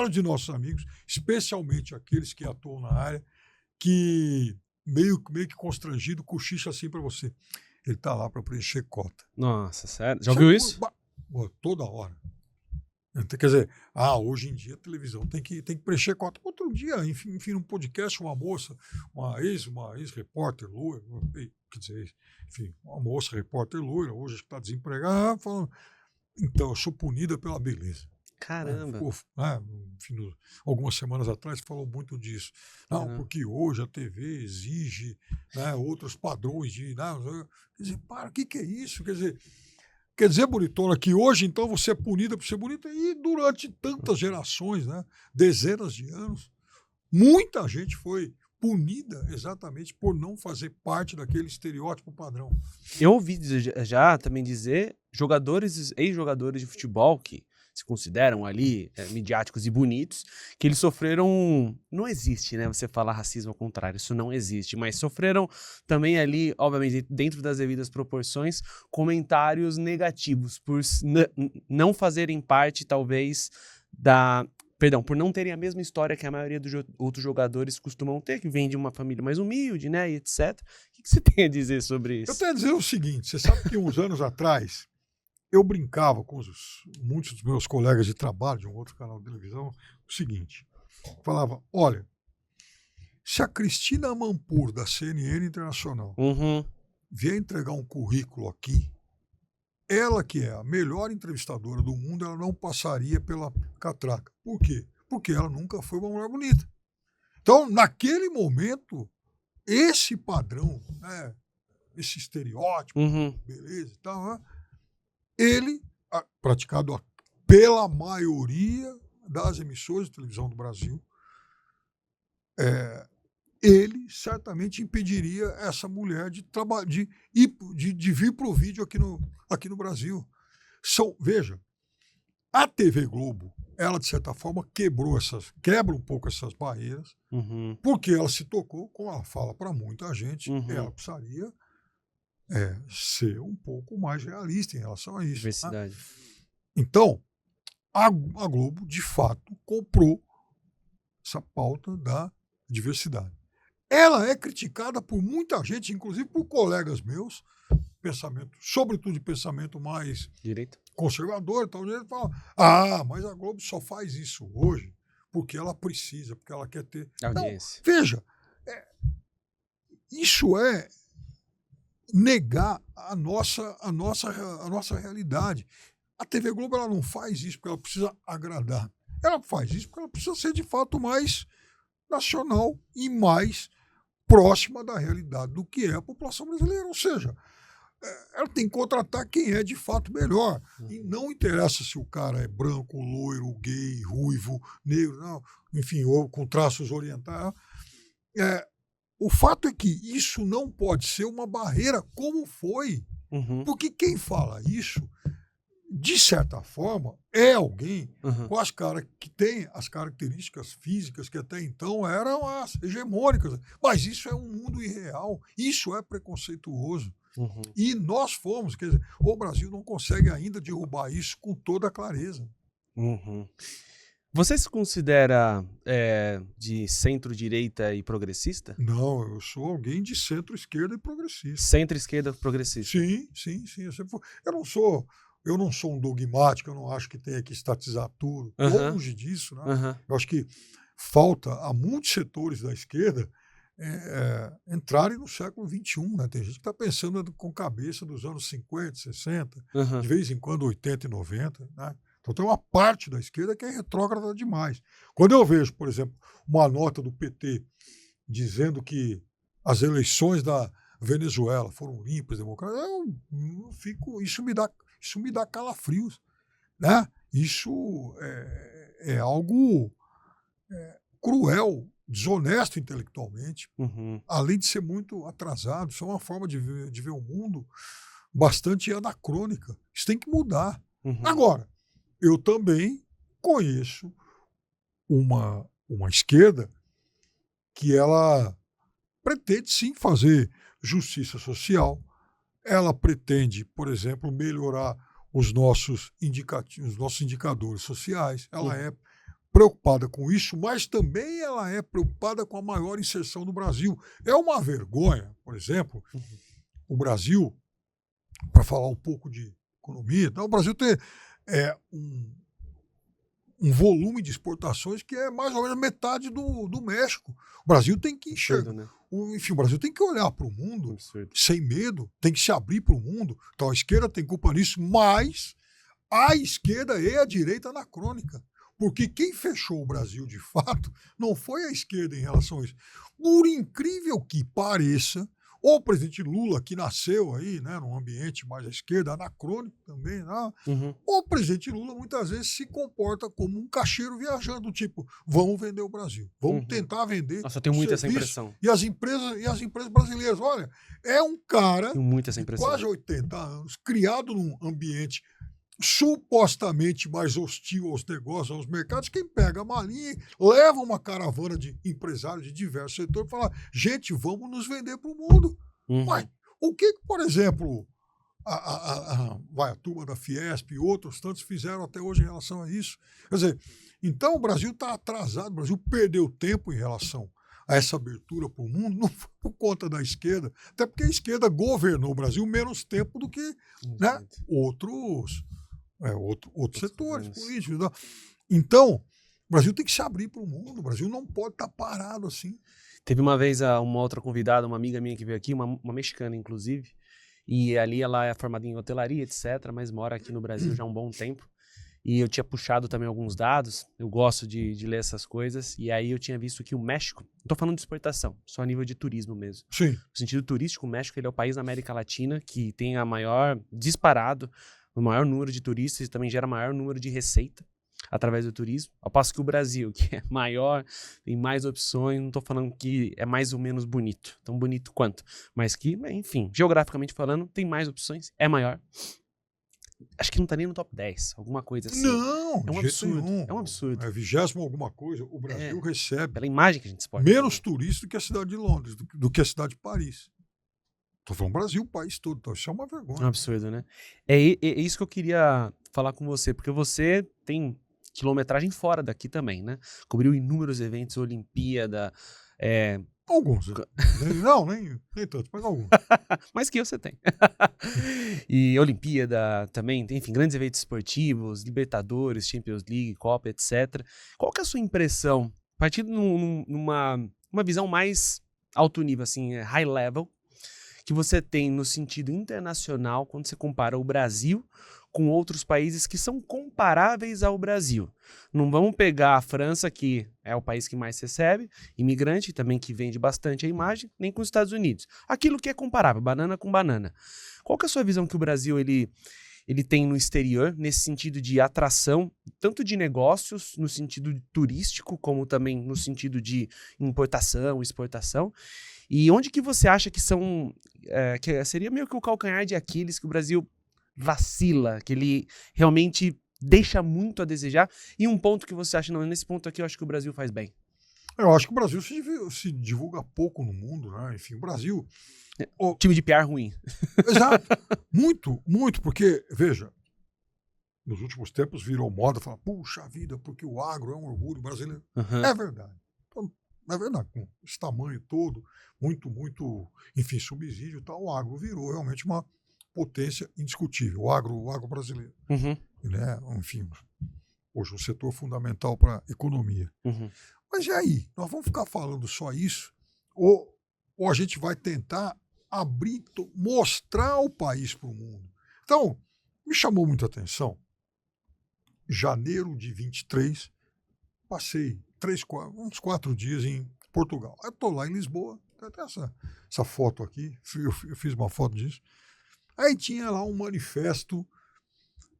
de nossos amigos, especialmente aqueles que atuam na área, que meio que constrangido, cochicha assim para você. Ele está lá para preencher cota. Nossa, sério? Já ouviu isso? Toda hora. Quer dizer, hoje em dia a televisão tem que preencher cota. Outro dia, enfim, num podcast, uma moça, uma ex-repórter loira, quer dizer, enfim, uma moça repórter loira, hoje está desempregada, falando, então, eu sou punida pela beleza. Caramba. Enfim, algumas semanas atrás falou muito disso. Não, porque hoje a TV exige, né, outros padrões de... quer dizer, o que é isso? Quer dizer, bonitona, que hoje, então, você é punida por ser bonita e durante tantas gerações, né, dezenas de anos, muita gente foi punida exatamente por não fazer parte daquele estereótipo padrão. Eu ouvi já também dizer ex-jogadores de futebol que se consideram ali midiáticos e bonitos, que eles sofreram... Não existe, né? Você falar racismo ao contrário, isso não existe, mas sofreram também ali, obviamente, dentro das devidas proporções, comentários negativos por não fazerem parte, talvez, por não terem a mesma história que a maioria dos outros jogadores costumam ter, que vem de uma família mais humilde, né, e etc. O que você tem a dizer sobre isso? Eu tenho a dizer o seguinte, você sabe que uns anos atrás, eu brincava com muitos dos meus colegas de trabalho, de um outro canal de televisão, o seguinte, falava, olha, se a Cristina Amanpour, da CNN Internacional, vier entregar um currículo aqui, ela que é a melhor entrevistadora do mundo, ela não passaria pela catraca. Por quê? Porque ela nunca foi uma mulher bonita. Então, naquele momento, esse padrão, né, esse estereótipo, beleza e tal, né, ele, praticado pela maioria das emissoras de televisão do Brasil, ele certamente impediria essa mulher de vir para o vídeo aqui no Brasil. Veja, a TV Globo, ela, de certa forma, quebra um pouco essas barreiras, porque ela se tocou, como ela fala para muita gente, ela precisaria ser um pouco mais realista em relação a isso. Diversidade. Né? Então, a Globo, de fato, comprou essa pauta da diversidade. Ela é criticada por muita gente, inclusive por colegas meus, sobretudo de pensamento mais direito, conservador, então ele fala, mas a Globo só faz isso hoje porque ela precisa, porque ela quer ter audiência. Não, veja, isso é negar a nossa realidade. A TV Globo ela não faz isso porque ela precisa agradar. Ela faz isso porque ela precisa ser de fato mais nacional e mais próxima da realidade do que é a população brasileira. Ou seja, ela tem que contratar quem é de fato melhor. E não interessa se o cara é branco, loiro, gay, ruivo, negro, não, enfim, ou com traços orientais. O fato é que isso não pode ser uma barreira como foi. Porque quem fala isso, de certa forma, é alguém que tem as características físicas que até então eram as hegemônicas. Mas isso é um mundo irreal, isso é preconceituoso. E nós fomos, quer dizer, o Brasil não consegue ainda derrubar isso com toda a clareza. Você se considera de centro-direita e progressista? Não, eu sou alguém de centro-esquerda e progressista. Centro-esquerda progressista? Sim. Eu não sou um dogmático, eu não acho que tenha que estatizar tudo. Longe disso, né? Eu acho que falta a muitos setores da esquerda entrarem no século XXI. Né? Tem gente que está pensando com cabeça dos anos 50, 60, de vez em quando 80 e 90. Né? Então tem uma parte da esquerda que é retrógrada demais. Quando eu vejo, por exemplo, uma nota do PT dizendo que as eleições da Venezuela foram limpas, democráticas, isso me dá calafrios. Né? Isso é algo cruel, desonesto intelectualmente, além de ser muito atrasado. Isso é uma forma de ver o mundo bastante anacrônica. Isso tem que mudar. Uhum. Agora, eu também conheço uma esquerda que ela pretende sim fazer justiça social. Ela pretende, por exemplo, melhorar os nossos indicadores sociais. Ela é preocupada com isso, mas também ela é preocupada com a maior inserção do Brasil. É uma vergonha, por exemplo, o Brasil, para falar um pouco de economia, então, o Brasil tem um volume de exportações que é mais ou menos metade do México. O Brasil tem que enxergar. Né? Enfim, o Brasil tem que olhar para o mundo Absurdo. sem medo, tem que se abrir para o mundo. Então a esquerda tem culpa nisso, mas a esquerda e a direita anacrônica. Porque quem fechou o Brasil de fato não foi a esquerda em relação a isso. Por incrível que pareça, o presidente Lula, que nasceu aí, né, num ambiente mais à esquerda, anacrônico também, né? O presidente Lula muitas vezes se comporta como um caixeiro viajando, tipo, vamos vender o Brasil, vamos tentar vender. Nossa, eu tenho muito essa impressão. E as empresas brasileiras, olha, é um cara de quase 80 anos, criado num ambiente supostamente mais hostil aos negócios, aos mercados. Quem pega a malinha, leva uma caravana de empresários de diversos setores e fala, gente, vamos nos vender para o mundo. Mas o que, por exemplo, a turma da Fiesp e outros tantos fizeram até hoje em relação a isso? Quer dizer, então o Brasil está atrasado, o Brasil perdeu tempo em relação a essa abertura para o mundo, não foi por conta da esquerda, até porque a esquerda governou o Brasil menos tempo do que, né, outros setores políticos. Né? Então, o Brasil tem que se abrir para o mundo, o Brasil não pode estar parado assim. Teve uma vez uma outra convidada, uma amiga minha que veio aqui, uma mexicana inclusive, e ali ela é formada em hotelaria, etc., mas mora aqui no Brasil já há um bom tempo. E eu tinha puxado também alguns dados, eu gosto de ler essas coisas, e aí eu tinha visto que o México, não estou falando de exportação, só a nível de turismo mesmo. Sim. No sentido turístico, o México ele é o país da América Latina que tem a maior, disparado, o maior número de turistas e também gera maior número de receita através do turismo. Ao passo que o Brasil, que é maior, tem mais opções, não estou falando que é mais ou menos bonito, tão bonito quanto, mas que, enfim, geograficamente falando, tem mais opções, é maior. Acho que não tá nem no top 10, alguma coisa assim. Não, é um absurdo. É um absurdo. É 20º alguma coisa. O Brasil recebe pela imagem que a gente exporta, menos turistas do que a cidade de Londres, do que a cidade de Paris. Tô falando Brasil, o país todo. Então isso é uma vergonha. É um absurdo, né? É isso que eu queria falar com você, porque você tem quilometragem fora daqui também, né? Cobriu inúmeros eventos, Olimpíada, Alguns. Não, nem tantos, mas alguns. Mais que você tem. E Olimpíada também, enfim, grandes eventos esportivos, Libertadores, Champions League, Copa, etc. Qual que é a sua impressão, partindo numa visão mais alto nível, assim, high level, que você tem no sentido internacional quando você compara o Brasil com outros países que são comparáveis ao Brasil? Não vamos pegar a França, que é o país que mais recebe imigrante, também que vende bastante a imagem, nem com os Estados Unidos. Aquilo que é comparável, banana com banana. Qual que é a sua visão que o Brasil ele tem no exterior, nesse sentido de atração, tanto de negócios, no sentido turístico, como também no sentido de importação, exportação? E onde que você acha que são, que seria meio que o calcanhar de Aquiles que o Brasil vacila, que ele realmente deixa muito a desejar? E um ponto que você acha, não, nesse ponto aqui eu acho que o Brasil faz bem. Eu acho que o Brasil se divulga pouco no mundo, né? Enfim, o Brasil... Time de PR ruim. Exato. Muito, muito, porque, veja, nos últimos tempos virou moda falar, puxa vida, porque o agro é um orgulho brasileiro. Uhum. É verdade. Então, é verdade, com esse tamanho todo, muito, enfim, subsídio e tal, o agro virou realmente uma potência indiscutível, o agro brasileiro. Uhum. Ele é, enfim, hoje um setor fundamental para a economia. Uhum. Mas e aí? Nós vamos ficar falando só isso? Ou a gente vai tentar abrir, mostrar o país para o mundo? Então, me chamou muita atenção. Janeiro de 23, passei uns 4 dias em Portugal. Eu estou lá em Lisboa, tem até essa foto aqui, eu fiz uma foto disso. Aí tinha lá um manifesto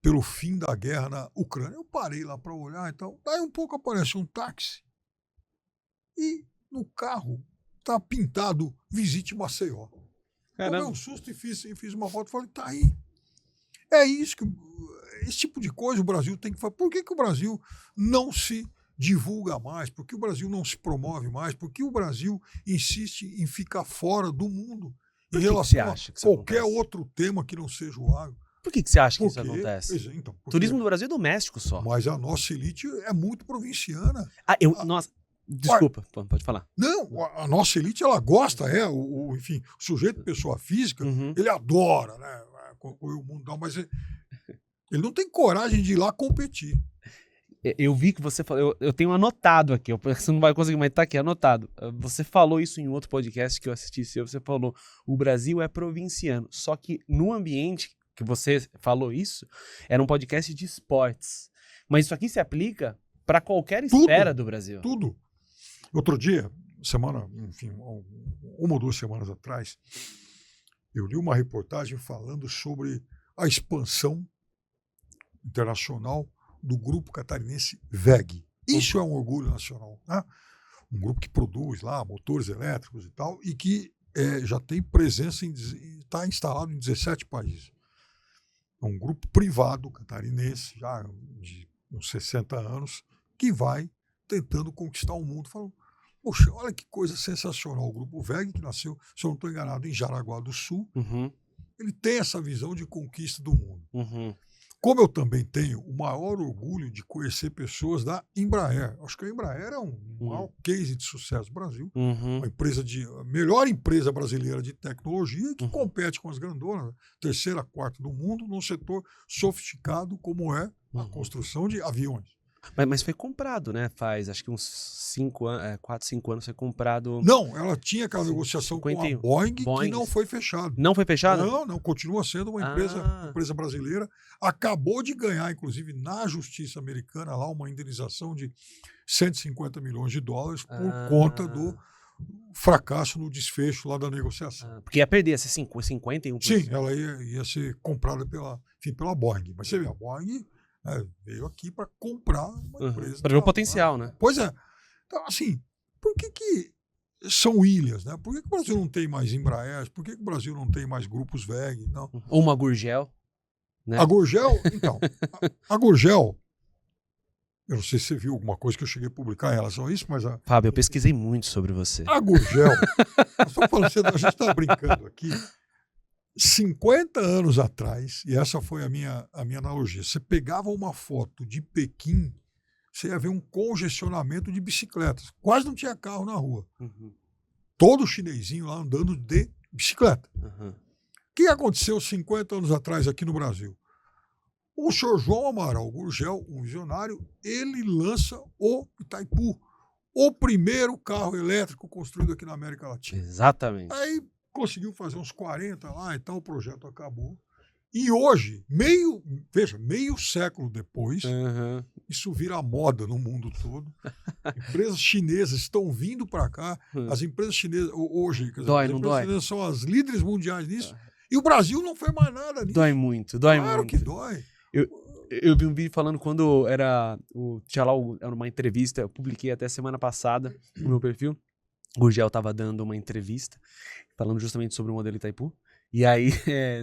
pelo fim da guerra na Ucrânia. Eu parei lá para olhar e tal. Daí um pouco apareceu um táxi e no carro está pintado Visite Maceió. Tomei um susto e fiz uma foto e falei, tá aí. É isso que... Esse tipo de coisa o Brasil tem que fazer. Por que o Brasil não se divulga mais? Por que o Brasil não se promove mais? Por que o Brasil insiste em ficar fora do mundo em relação a qualquer outro tema que não seja o agro? Por que você acha que isso acontece? Então, Turismo do Brasil é doméstico só. Mas a nossa elite é muito provinciana. Nossa, desculpa, pode falar. Não, a nossa elite, ela gosta, enfim, o sujeito, pessoa física, ele adora, né? O mundo, mas ele não tem coragem de ir lá competir. Eu vi que você falou, eu tenho anotado aqui, você não vai conseguir, mas tá aqui anotado. Você falou isso em outro podcast que eu assisti seu, você falou, o Brasil é provinciano, só que no ambiente que você falou isso, era um podcast de esportes. Mas isso aqui se aplica para qualquer esfera do Brasil. Tudo. Outro dia, enfim, uma ou 2 semanas atrás, eu li uma reportagem falando sobre a expansão internacional do grupo catarinense WEG. Isso é um orgulho nacional, né? Um grupo que produz lá motores elétricos e tal, e que já tem presença, está instalado em 17 países. É um grupo privado catarinense, já de uns 60 anos, que vai tentando conquistar o mundo. Falam, poxa, olha que coisa sensacional. O grupo WEG, que nasceu, se eu não estou enganado, em Jaraguá do Sul, ele tem essa visão de conquista do mundo. Como eu também tenho o maior orgulho de conhecer pessoas da Embraer. Acho que a Embraer é um maior case de sucesso do Brasil. Uma empresa a melhor empresa brasileira de tecnologia que compete com as grandonas, 3ª, 4ª do mundo, num setor sofisticado como é a construção de aviões. Mas foi comprado, né? Faz acho que uns 4, 5 anos foi comprado. Não, ela tinha aquela negociação 51. Com a Boeing que não foi fechada. Não foi fechada? Não, continua sendo uma empresa brasileira. Acabou de ganhar, inclusive, na justiça americana, lá uma indenização de 150 milhões de dólares por conta do fracasso no desfecho lá da negociação. Porque ia perder, ia ser 51%. Sim, ela ia ser comprada pela Boeing. Mas você vê, a Boeing veio aqui para comprar uma empresa. Para ver o potencial, né? Pois é. Então, assim, por que são ilhas, né? Por que o Brasil não tem mais Embraer? Por que o Brasil não tem mais grupos WEG? Não? Ou uma Gurgel, né? A Gurgel, então, a Gurgel, eu não sei se você viu alguma coisa que eu cheguei a publicar em relação a isso, mas... Fábio, eu pesquisei muito sobre você. A Gurgel, só falando, a gente está brincando aqui, 50 anos atrás, e essa foi a minha analogia, você pegava uma foto de Pequim, você ia ver um congestionamento de bicicletas. Quase não tinha carro na rua. Todo chinesinho lá andando de bicicleta. O que aconteceu 50 anos atrás aqui no Brasil? O senhor João Amaral Gurgel, um visionário, ele lança o Itaipu, o primeiro carro elétrico construído aqui na América Latina. Exatamente. Aí conseguiu fazer uns 40 lá e tal, o projeto acabou. E hoje, meio século depois, isso vira moda no mundo todo. Empresas chinesas estão vindo para cá. As empresas chinesas, hoje, chinesas são as líderes mundiais nisso. E o Brasil não fez mais nada nisso. Dói muito. Claro que dói. Eu vi um vídeo falando quando tinha lá uma entrevista, eu publiquei até semana passada no meu perfil. O Gurgel estava dando uma entrevista falando justamente sobre o modelo Itaipu. E aí,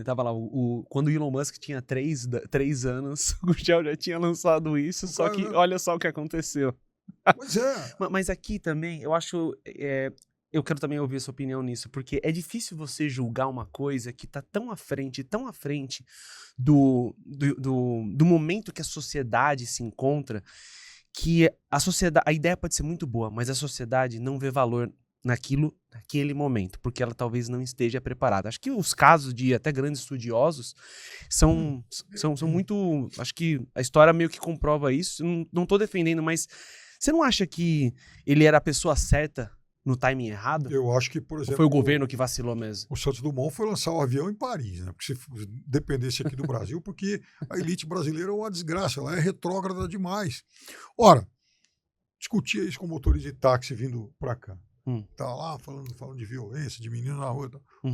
tava lá, quando o Elon Musk tinha 3 anos, o Gurgel já tinha lançado isso, só que olha só o que aconteceu. Pois é. Mas aqui também, eu acho, eu quero também ouvir a sua opinião nisso, porque é difícil você julgar uma coisa que tá tão à frente do momento que a sociedade se encontra, que a ideia pode ser muito boa, mas a sociedade não vê valor naquele momento, porque ela talvez não esteja preparada. Acho que os casos de até grandes estudiosos são muito... Acho que a história meio que comprova isso. Não estou defendendo, mas você não acha que ele era a pessoa certa no timing errado? Eu acho que, por exemplo... Ou foi o governo que vacilou mesmo? O Santos Dumont foi lançar o avião em Paris, né? Porque se dependesse aqui do Brasil, porque a elite brasileira é uma desgraça, ela é retrógrada demais. Ora, discutia isso com o motorista de táxi vindo para cá. Tá lá falando de violência, de menino na rua.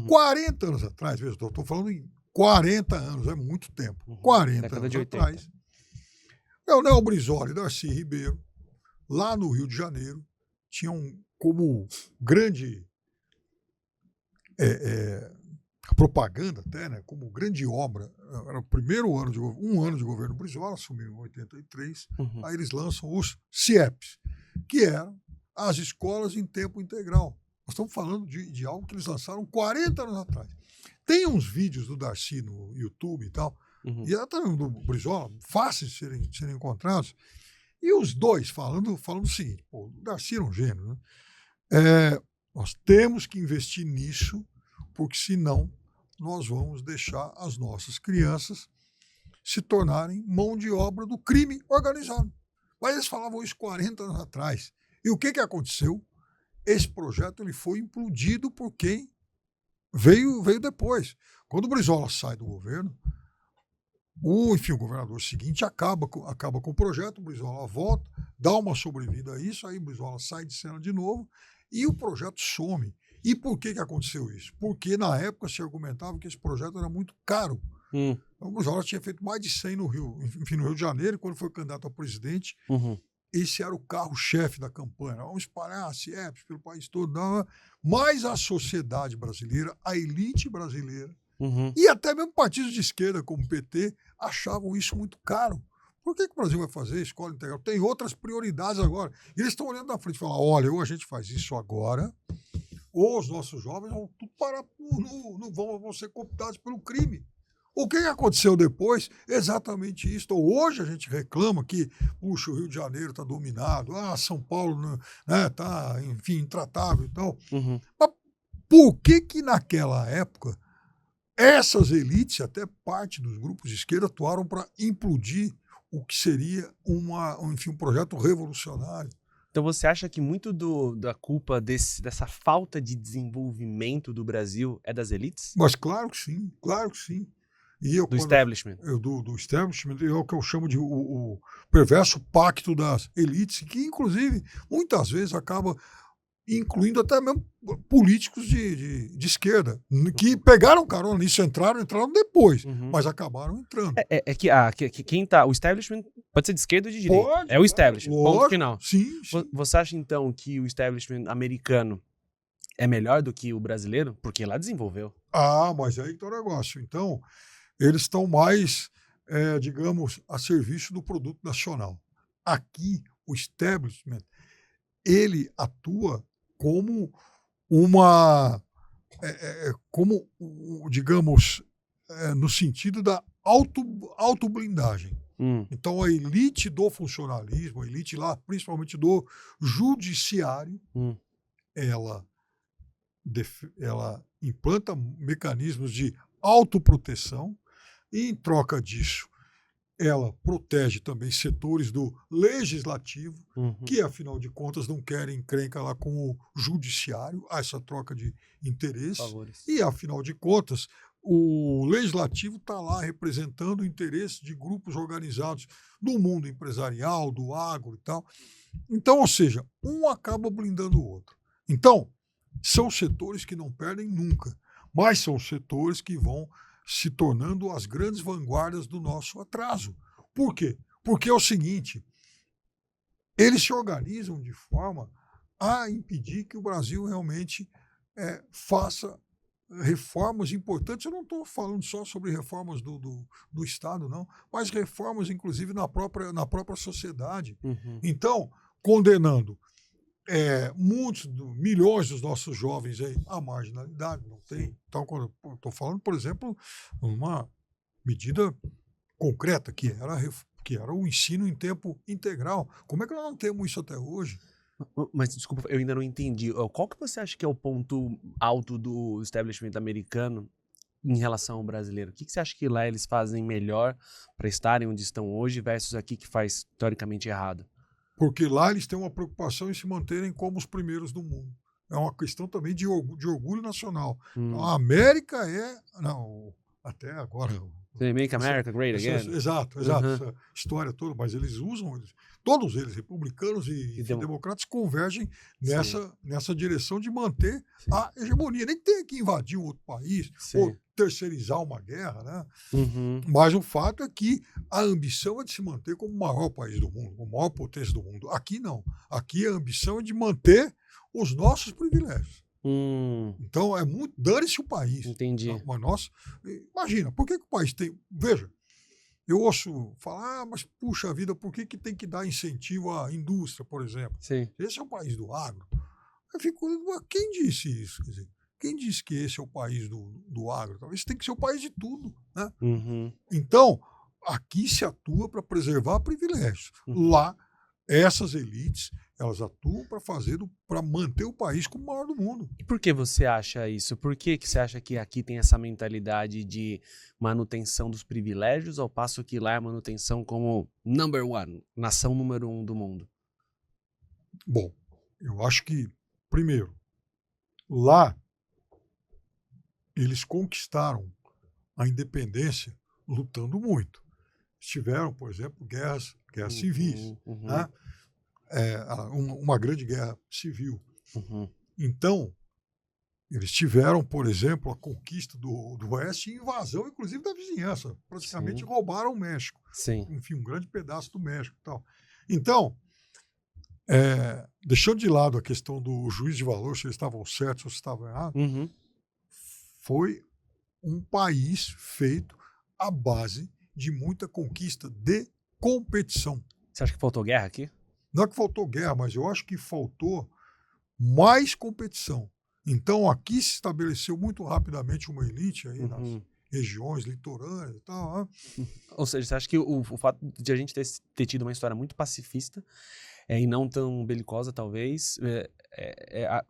40 anos atrás, veja, estou falando em 40 anos, é muito tempo. 40 anos atrás. Leonel Brizola e Darcy Ribeiro, lá no Rio de Janeiro, tinham como grande a propaganda até, né, como grande obra. Era o primeiro ano um ano de governo Brizola, assumiu em 83, aí eles lançam os CIEPs, que eram as escolas em tempo integral. Nós estamos falando de algo que eles lançaram 40 anos atrás. Tem uns vídeos do Darcy no YouTube e tal, e até do Brizola, fáceis de serem encontrados, e os dois falando o seguinte, pô, o Darcy era um gênio, né? Nós temos que investir nisso, porque senão nós vamos deixar as nossas crianças se tornarem mão de obra do crime organizado. Mas eles falavam isso 40 anos atrás. E o que aconteceu? Esse projeto ele foi implodido por quem veio depois. Quando o Brizola sai do governo, o governador seguinte acaba com o projeto, o Brizola volta, dá uma sobrevida a isso, aí o Brizola sai de cena de novo e o projeto some. E por que aconteceu isso? Porque na época se argumentava que esse projeto era muito caro. Então, o Brizola tinha feito mais de 100 no Rio de Janeiro, quando foi candidato a presidente. Esse era o carro-chefe da campanha. Vamos espalhar CIEPs pelo país todo. Mas a sociedade brasileira, a elite brasileira, e até mesmo partidos de esquerda, como o PT, achavam isso muito caro. Por que o Brasil vai fazer escola integral? Tem outras prioridades agora. E eles estão olhando na frente e falam, olha, ou a gente faz isso agora, ou os nossos jovens vão ser cooptados pelo crime. O que aconteceu depois? Exatamente isso. Então, hoje a gente reclama que, puxa, o Rio de Janeiro está dominado, São Paulo está, enfim, intratável e tal. Mas por que naquela época essas elites, até parte dos grupos de esquerda, atuaram para implodir o que seria um projeto revolucionário? Então você acha que muito da culpa dessa falta de desenvolvimento do Brasil é das elites? Mas claro que sim, claro que sim. Do establishment. Do establishment, é o que eu chamo de o perverso pacto das elites, que inclusive muitas vezes acaba incluindo até mesmo políticos de esquerda, que pegaram carona nisso, entraram depois, mas acabaram entrando. Quem tá, o establishment pode ser de esquerda ou de direita. Pode, é o establishment, lógico, ponto final. Sim. Você acha então que o establishment americano é melhor do que o brasileiro? Porque lá desenvolveu. Mas aí que tá o negócio. Então, eles estão mais, digamos, a serviço do produto nacional. Aqui, o establishment, ele atua como digamos, no sentido da autoblindagem. Então, a elite do funcionalismo, a elite lá, principalmente do judiciário, ela implanta mecanismos de autoproteção e, em troca disso, ela protege também setores do legislativo, que, afinal de contas, não querem encrenca lá com o judiciário, há essa troca de interesses. Favores. E, afinal de contas, o legislativo está lá representando o interesse de grupos organizados do mundo empresarial, do agro e tal. Então, ou seja, um acaba blindando o outro. Então, são setores que não perdem nunca, mas são setores que vão se tornando as grandes vanguardas do nosso atraso. Por quê? Porque é o seguinte, eles se organizam de forma a impedir que o Brasil realmente faça reformas importantes. Eu não estou falando só sobre reformas do Estado, não, mas reformas, inclusive, na própria sociedade. Então, condenando milhões dos nossos jovens aí à marginalidade, não tem. Então, quando eu estou falando, por exemplo, uma medida concreta, que era o ensino em tempo integral. Como é que nós não temos isso até hoje? Mas, desculpa, eu ainda não entendi. Qual que você acha que é o ponto alto do establishment americano em relação ao brasileiro? O que você acha que lá eles fazem melhor para estarem onde estão hoje versus aqui que faz, teoricamente, errado? Porque lá eles têm uma preocupação em se manterem como os primeiros do mundo. É uma questão também de orgulho nacional. Então, a América até agora... Make America Great Again. Exato. Essa história toda, mas eles usam, todos eles, republicanos e democratas, convergem nessa direção de manter a hegemonia. Nem tem que invadir um outro país ou terceirizar uma guerra, né? Mas o fato é que a ambição é de se manter como o maior país do mundo, como a maior potência do mundo. Aqui não. Aqui a ambição é de manter os nossos privilégios. Então é muito. Dane-se o país. Entendi. Mas nós. Imagina, por que o país tem. Veja, eu ouço falar, mas puxa vida, por que tem que dar incentivo à indústria, por exemplo? Sim. Esse é o país do agro. Eu fico, quem disse isso? Quer dizer, quem disse que esse é o país do agro? Esse tem que ser o país de tudo, né? Então, aqui se atua para preservar privilégios. Lá, essas elites, elas atuam para manter o país como o maior do mundo. E por que você acha isso? Por que você acha que aqui tem essa mentalidade de manutenção dos privilégios, ao passo que lá é manutenção como number one, nação número 1 do mundo? Bom, eu acho que, primeiro, lá eles conquistaram a independência lutando muito. Tiveram, por exemplo, guerras civis, né? Uma grande guerra civil. Então, eles tiveram, por exemplo, a conquista do Oeste e invasão, inclusive, da vizinhança. Praticamente roubaram o México. Enfim, um grande pedaço do México e tal. Então, deixando de lado a questão do juízo de valor, se eles estavam certos ou se estavam errados, foi um país feito à base de muita conquista de competição. Você acha que faltou guerra aqui? Não é que faltou guerra, mas eu acho que faltou mais competição. Então, aqui se estabeleceu muito rapidamente uma elite aí nas regiões litorâneas e tal. Ou seja, você acha que o fato de a gente ter tido uma história muito pacifista e não tão belicosa, talvez...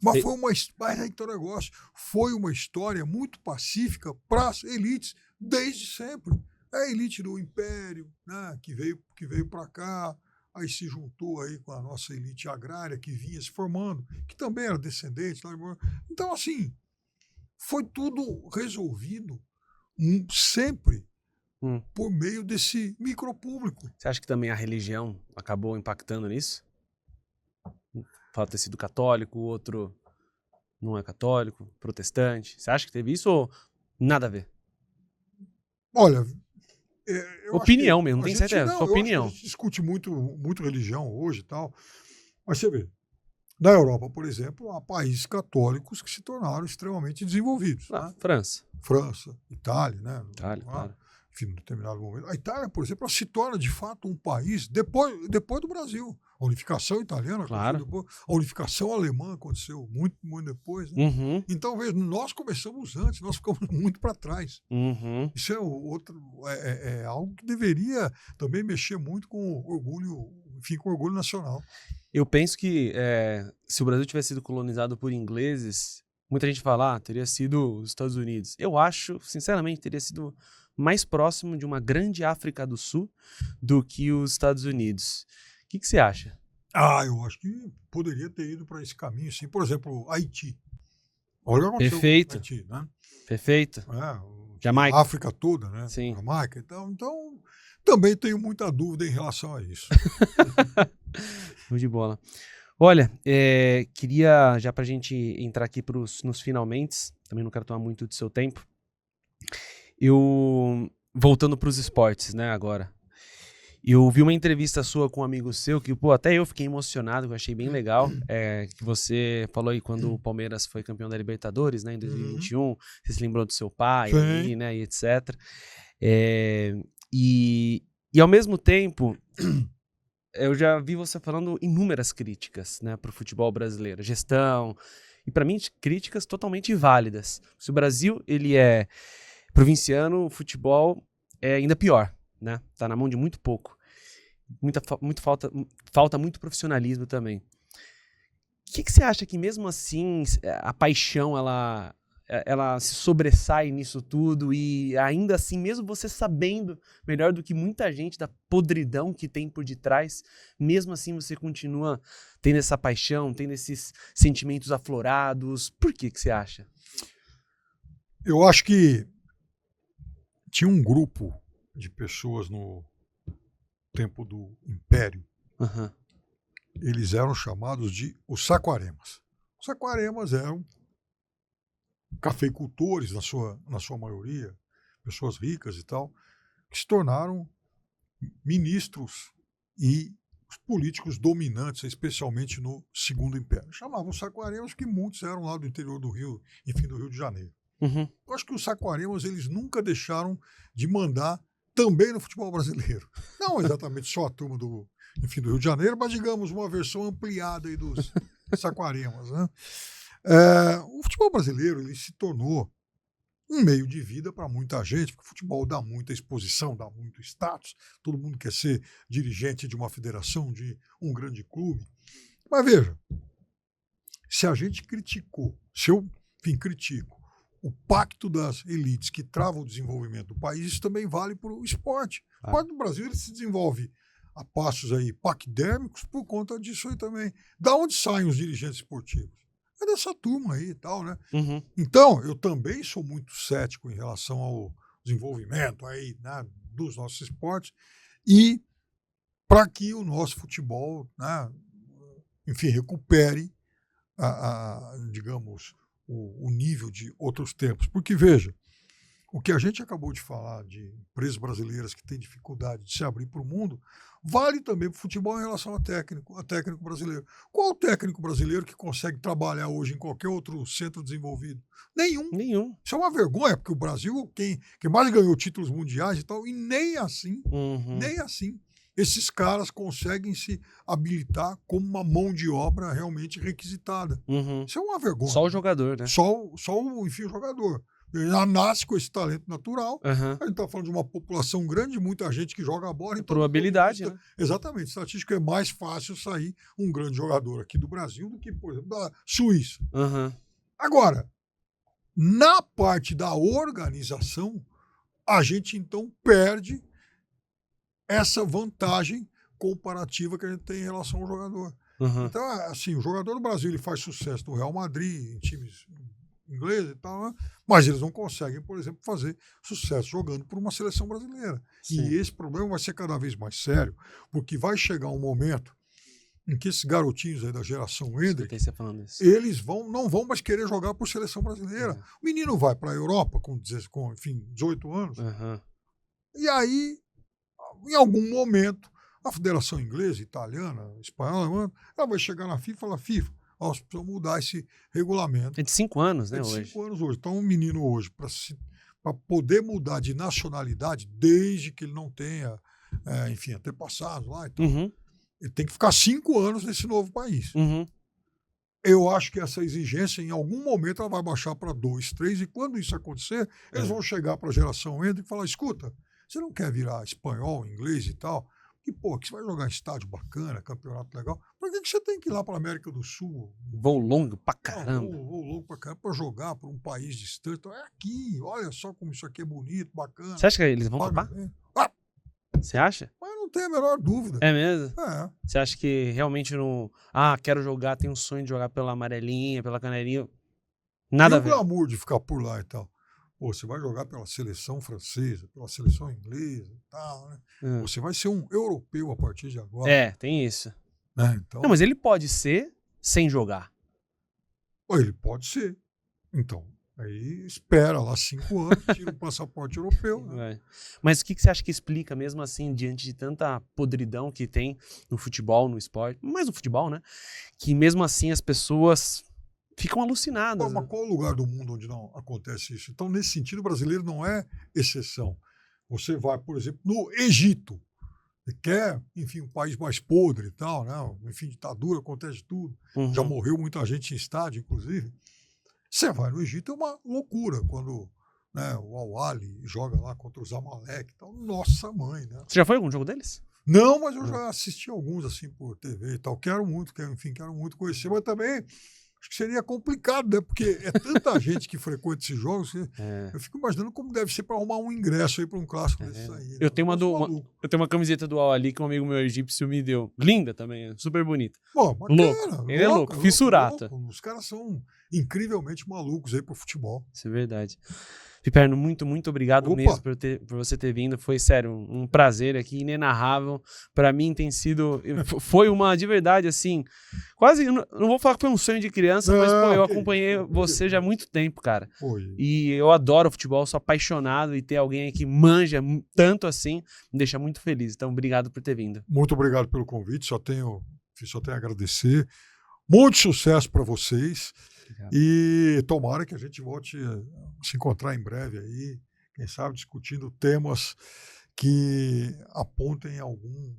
Mas foi mas aí que tá o negócio. Foi uma história muito pacífica para as elites, desde sempre. É a elite do Império, né, que veio para cá, aí se juntou aí com a nossa elite agrária que vinha se formando, que também era descendente. Então, assim, foi tudo resolvido sempre por meio desse micropúblico. Você acha que também a religião acabou impactando nisso? Fala ter sido católico, o outro não é católico, protestante. Você acha que teve isso ou nada a ver? Olha... opinião mesmo, não tem certeza, sua opinião. A gente discute muito religião hoje e tal, mas você vê, na Europa, por exemplo, há países católicos que se tornaram extremamente desenvolvidos. Né? França, Itália, né? Itália, claro. Enfim, em determinado momento. A Itália, por exemplo, ela se torna de fato um país depois do Brasil. A unificação italiana, claro. A unificação alemã aconteceu muito depois. Né? Então, veja, nós começamos antes, nós ficamos muito para trás. Isso é algo que deveria também mexer muito com orgulho, enfim, com orgulho nacional. Eu penso que se o Brasil tivesse sido colonizado por ingleses, muita gente fala, teria sido os Estados Unidos. Eu acho, sinceramente, teria sido mais próximo de uma grande África do Sul do que os Estados Unidos. O que você acha? Eu acho que poderia ter ido para esse caminho, sim. Por exemplo, Haiti. Olha o que aconteceu com Haiti, né? Perfeito. Jamaica. A África toda, né? Sim. Jamaica. Então, também tenho muita dúvida em relação a isso. Show de bola. Olha, queria, já pra gente entrar aqui nos finalmente, também não quero tomar muito do seu tempo, voltando pros esportes, né, agora. Eu vi uma entrevista sua com um amigo seu que, até eu fiquei emocionado, que eu achei bem legal, que você falou aí quando o Palmeiras foi campeão da Libertadores, né, em 2021, você se lembrou do seu pai, ali, né, e etc. E ao mesmo tempo, eu já vi você falando inúmeras críticas, né, pro futebol brasileiro, gestão, e para mim críticas totalmente válidas. Se o Brasil ele é provinciano, o futebol é ainda pior, né? Tá na mão de muito pouco. Falta muito profissionalismo também. O que você acha que mesmo assim a paixão ela se sobressai nisso tudo e ainda assim, mesmo você sabendo melhor do que muita gente da podridão que tem por detrás, mesmo assim você continua tendo essa paixão, tendo esses sentimentos aflorados? Por que você acha? Eu acho que tinha um grupo de pessoas no tempo do Império. Eles eram chamados de os saquaremas. Os saquaremas eram cafeicultores, na sua maioria, pessoas ricas e tal, que se tornaram ministros e políticos dominantes, especialmente no Segundo Império. Chamavam os saquaremas, que muitos eram lá do interior do Rio, enfim, do Rio de Janeiro. Uhum. Eu acho que os saquaremas, eles nunca deixaram de mandar também no futebol brasileiro. Não exatamente só a turma do Rio de Janeiro, mas, digamos, uma versão ampliada aí dos saquaremas, né? O futebol brasileiro, ele se tornou um meio de vida para muita gente, porque o futebol dá muita exposição, dá muito status, todo mundo quer ser dirigente de uma federação, de um grande clube. Mas veja, se a gente criticou, se eu, enfim, critico o pacto das elites que trava o desenvolvimento do país, isso também vale para o esporte. O esporte do Brasil, ele se desenvolve a passos aí paquidérmicos por conta disso aí também. Da onde saem os dirigentes esportivos? É dessa turma aí e tal, né? Uhum. Então, eu também sou muito cético em relação ao desenvolvimento aí, né, dos nossos esportes e para que o nosso futebol, né, enfim, recupere, digamos, o nível de outros tempos. Porque, veja, o que a gente acabou de falar de empresas brasileiras que têm dificuldade de se abrir para o mundo, vale também para o futebol em relação a técnico brasileiro. Qual o técnico brasileiro que consegue trabalhar hoje em qualquer outro centro desenvolvido? Nenhum. Isso é uma vergonha, porque o Brasil, quem mais ganhou títulos mundiais e tal, e nem assim, esses caras conseguem se habilitar como uma mão de obra realmente requisitada. Isso é uma vergonha. Só o jogador, né? Só o jogador. Ele já nasce com esse talento natural. Uhum. A gente está falando de uma população grande, muita gente que joga bola. Então, probabilidade, né? Exatamente. Estatística, é mais fácil sair um grande jogador aqui do Brasil do que, por exemplo, da Suíça. Uhum. Agora, na parte da organização, a gente então perde essa vantagem comparativa que a gente tem em relação ao jogador. Uhum. Então, assim, o jogador do Brasil, ele faz sucesso no Real Madrid, em times ingleses e tal, né? Mas eles não conseguem, por exemplo, fazer sucesso jogando por uma seleção brasileira. Sim. E esse problema vai ser cada vez mais sério, porque vai chegar um momento em que esses garotinhos aí da geração Hendrick, eles não vão mais querer jogar por seleção brasileira. O menino vai para a Europa com 18 anos, e aí, em algum momento, a Federação Inglesa, Italiana, Espanhola, ela vai chegar na FIFA e falar: FIFA, nós precisamos mudar esse regulamento. É de 5 anos, né? É de 5 anos hoje. Então, um menino hoje, para poder mudar de nacionalidade, desde que ele não tenha, enfim, antepassados lá, então, ele tem que ficar 5 anos nesse novo país. Eu acho que essa exigência, em algum momento, ela vai baixar para 2, 3, e quando isso acontecer, eles vão chegar para a geração Hendrick e falar: escuta, você não quer virar espanhol, inglês e tal? Que, pô, que você vai jogar em estádio bacana, campeonato legal. Por que você tem que ir lá para a América do Sul? Voo longo pra caramba. Voo longo pra caramba, para jogar para um país distante. Então, é aqui, olha só como isso aqui é bonito, bacana. Você acha que eles vão topar? Você acha? Mas não tem a menor dúvida. É mesmo? É. Você acha que realmente não... quero jogar, tenho um sonho de jogar pela amarelinha, pela canelinha. Nada a ver. E o glamour de ficar por lá e tal. Pô, você vai jogar pela seleção francesa, pela seleção inglesa e tal, né? Você vai ser um europeu a partir de agora. Tem isso. Então, não, mas ele pode ser sem jogar. Ele pode ser. Então, aí espera lá 5 anos, tira o passaporte europeu. Né? Mas o que você acha que explica, mesmo assim, diante de tanta podridão que tem no futebol, no esporte, mais no futebol, né? Que mesmo assim as pessoas ficam alucinadas. Mas qual lugar do mundo onde não acontece isso? Então, nesse sentido, o brasileiro não é exceção. Você vai, por exemplo, no Egito, que é, enfim, um país mais podre e tal, né? Enfim, ditadura, acontece tudo. Já morreu muita gente em estádio, inclusive. Você vai no Egito, é uma loucura quando, né, o Al-Ahly joga lá contra os Zamalek e tal. Nossa mãe, né? Você já foi a algum jogo deles? Não, mas eu já assisti alguns assim por TV e tal. Quero muito conhecer, mas também acho que seria complicado, né? Porque é tanta gente que frequenta esses jogos que eu fico imaginando como deve ser para arrumar um ingresso aí para um clássico desses aí. Né? Eu tenho uma camiseta do Al-Ahly que um amigo meu egípcio me deu. Linda também, super bonita. Bom, bacana, louco. Ele é louco, fissurata. Os caras são incrivelmente malucos aí pro futebol. Isso é verdade. Piperno, muito, muito obrigado Opa. mesmo por você ter vindo. Foi, sério, um prazer aqui, inenarrável. Pra mim tem sido... Foi uma, de verdade, assim... Quase, não vou falar que foi um sonho de criança, mas, pô, eu acompanhei você já há muito tempo, cara. Foi. E eu adoro futebol, sou apaixonado, e ter alguém aí que manja tanto assim me deixa muito feliz. Então, obrigado por ter vindo. Muito obrigado pelo convite, só tenho a agradecer. Muito sucesso para vocês. Obrigado. E tomara que a gente volte a se encontrar em breve aí, quem sabe discutindo temas que apontem algum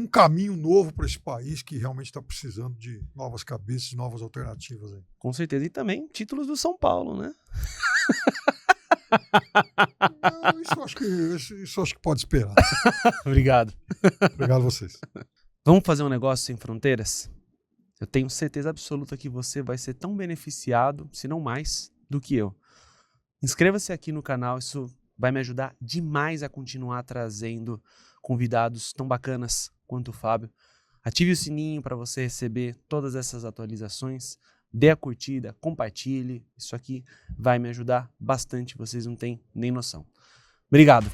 caminho novo para esse país que realmente está precisando de novas cabeças, novas alternativas aí. Com certeza. E também títulos do São Paulo, né? Não, isso acho que pode esperar. Obrigado. Obrigado a vocês. Vamos fazer um negócio sem fronteiras? Eu tenho certeza absoluta que você vai ser tão beneficiado, se não mais, do que eu. Inscreva-se aqui no canal, isso vai me ajudar demais a continuar trazendo convidados tão bacanas quanto o Fábio. Ative o sininho para você receber todas essas atualizações. Dê a curtida, compartilhe. Isso aqui vai me ajudar bastante, vocês não têm nem noção. Obrigado.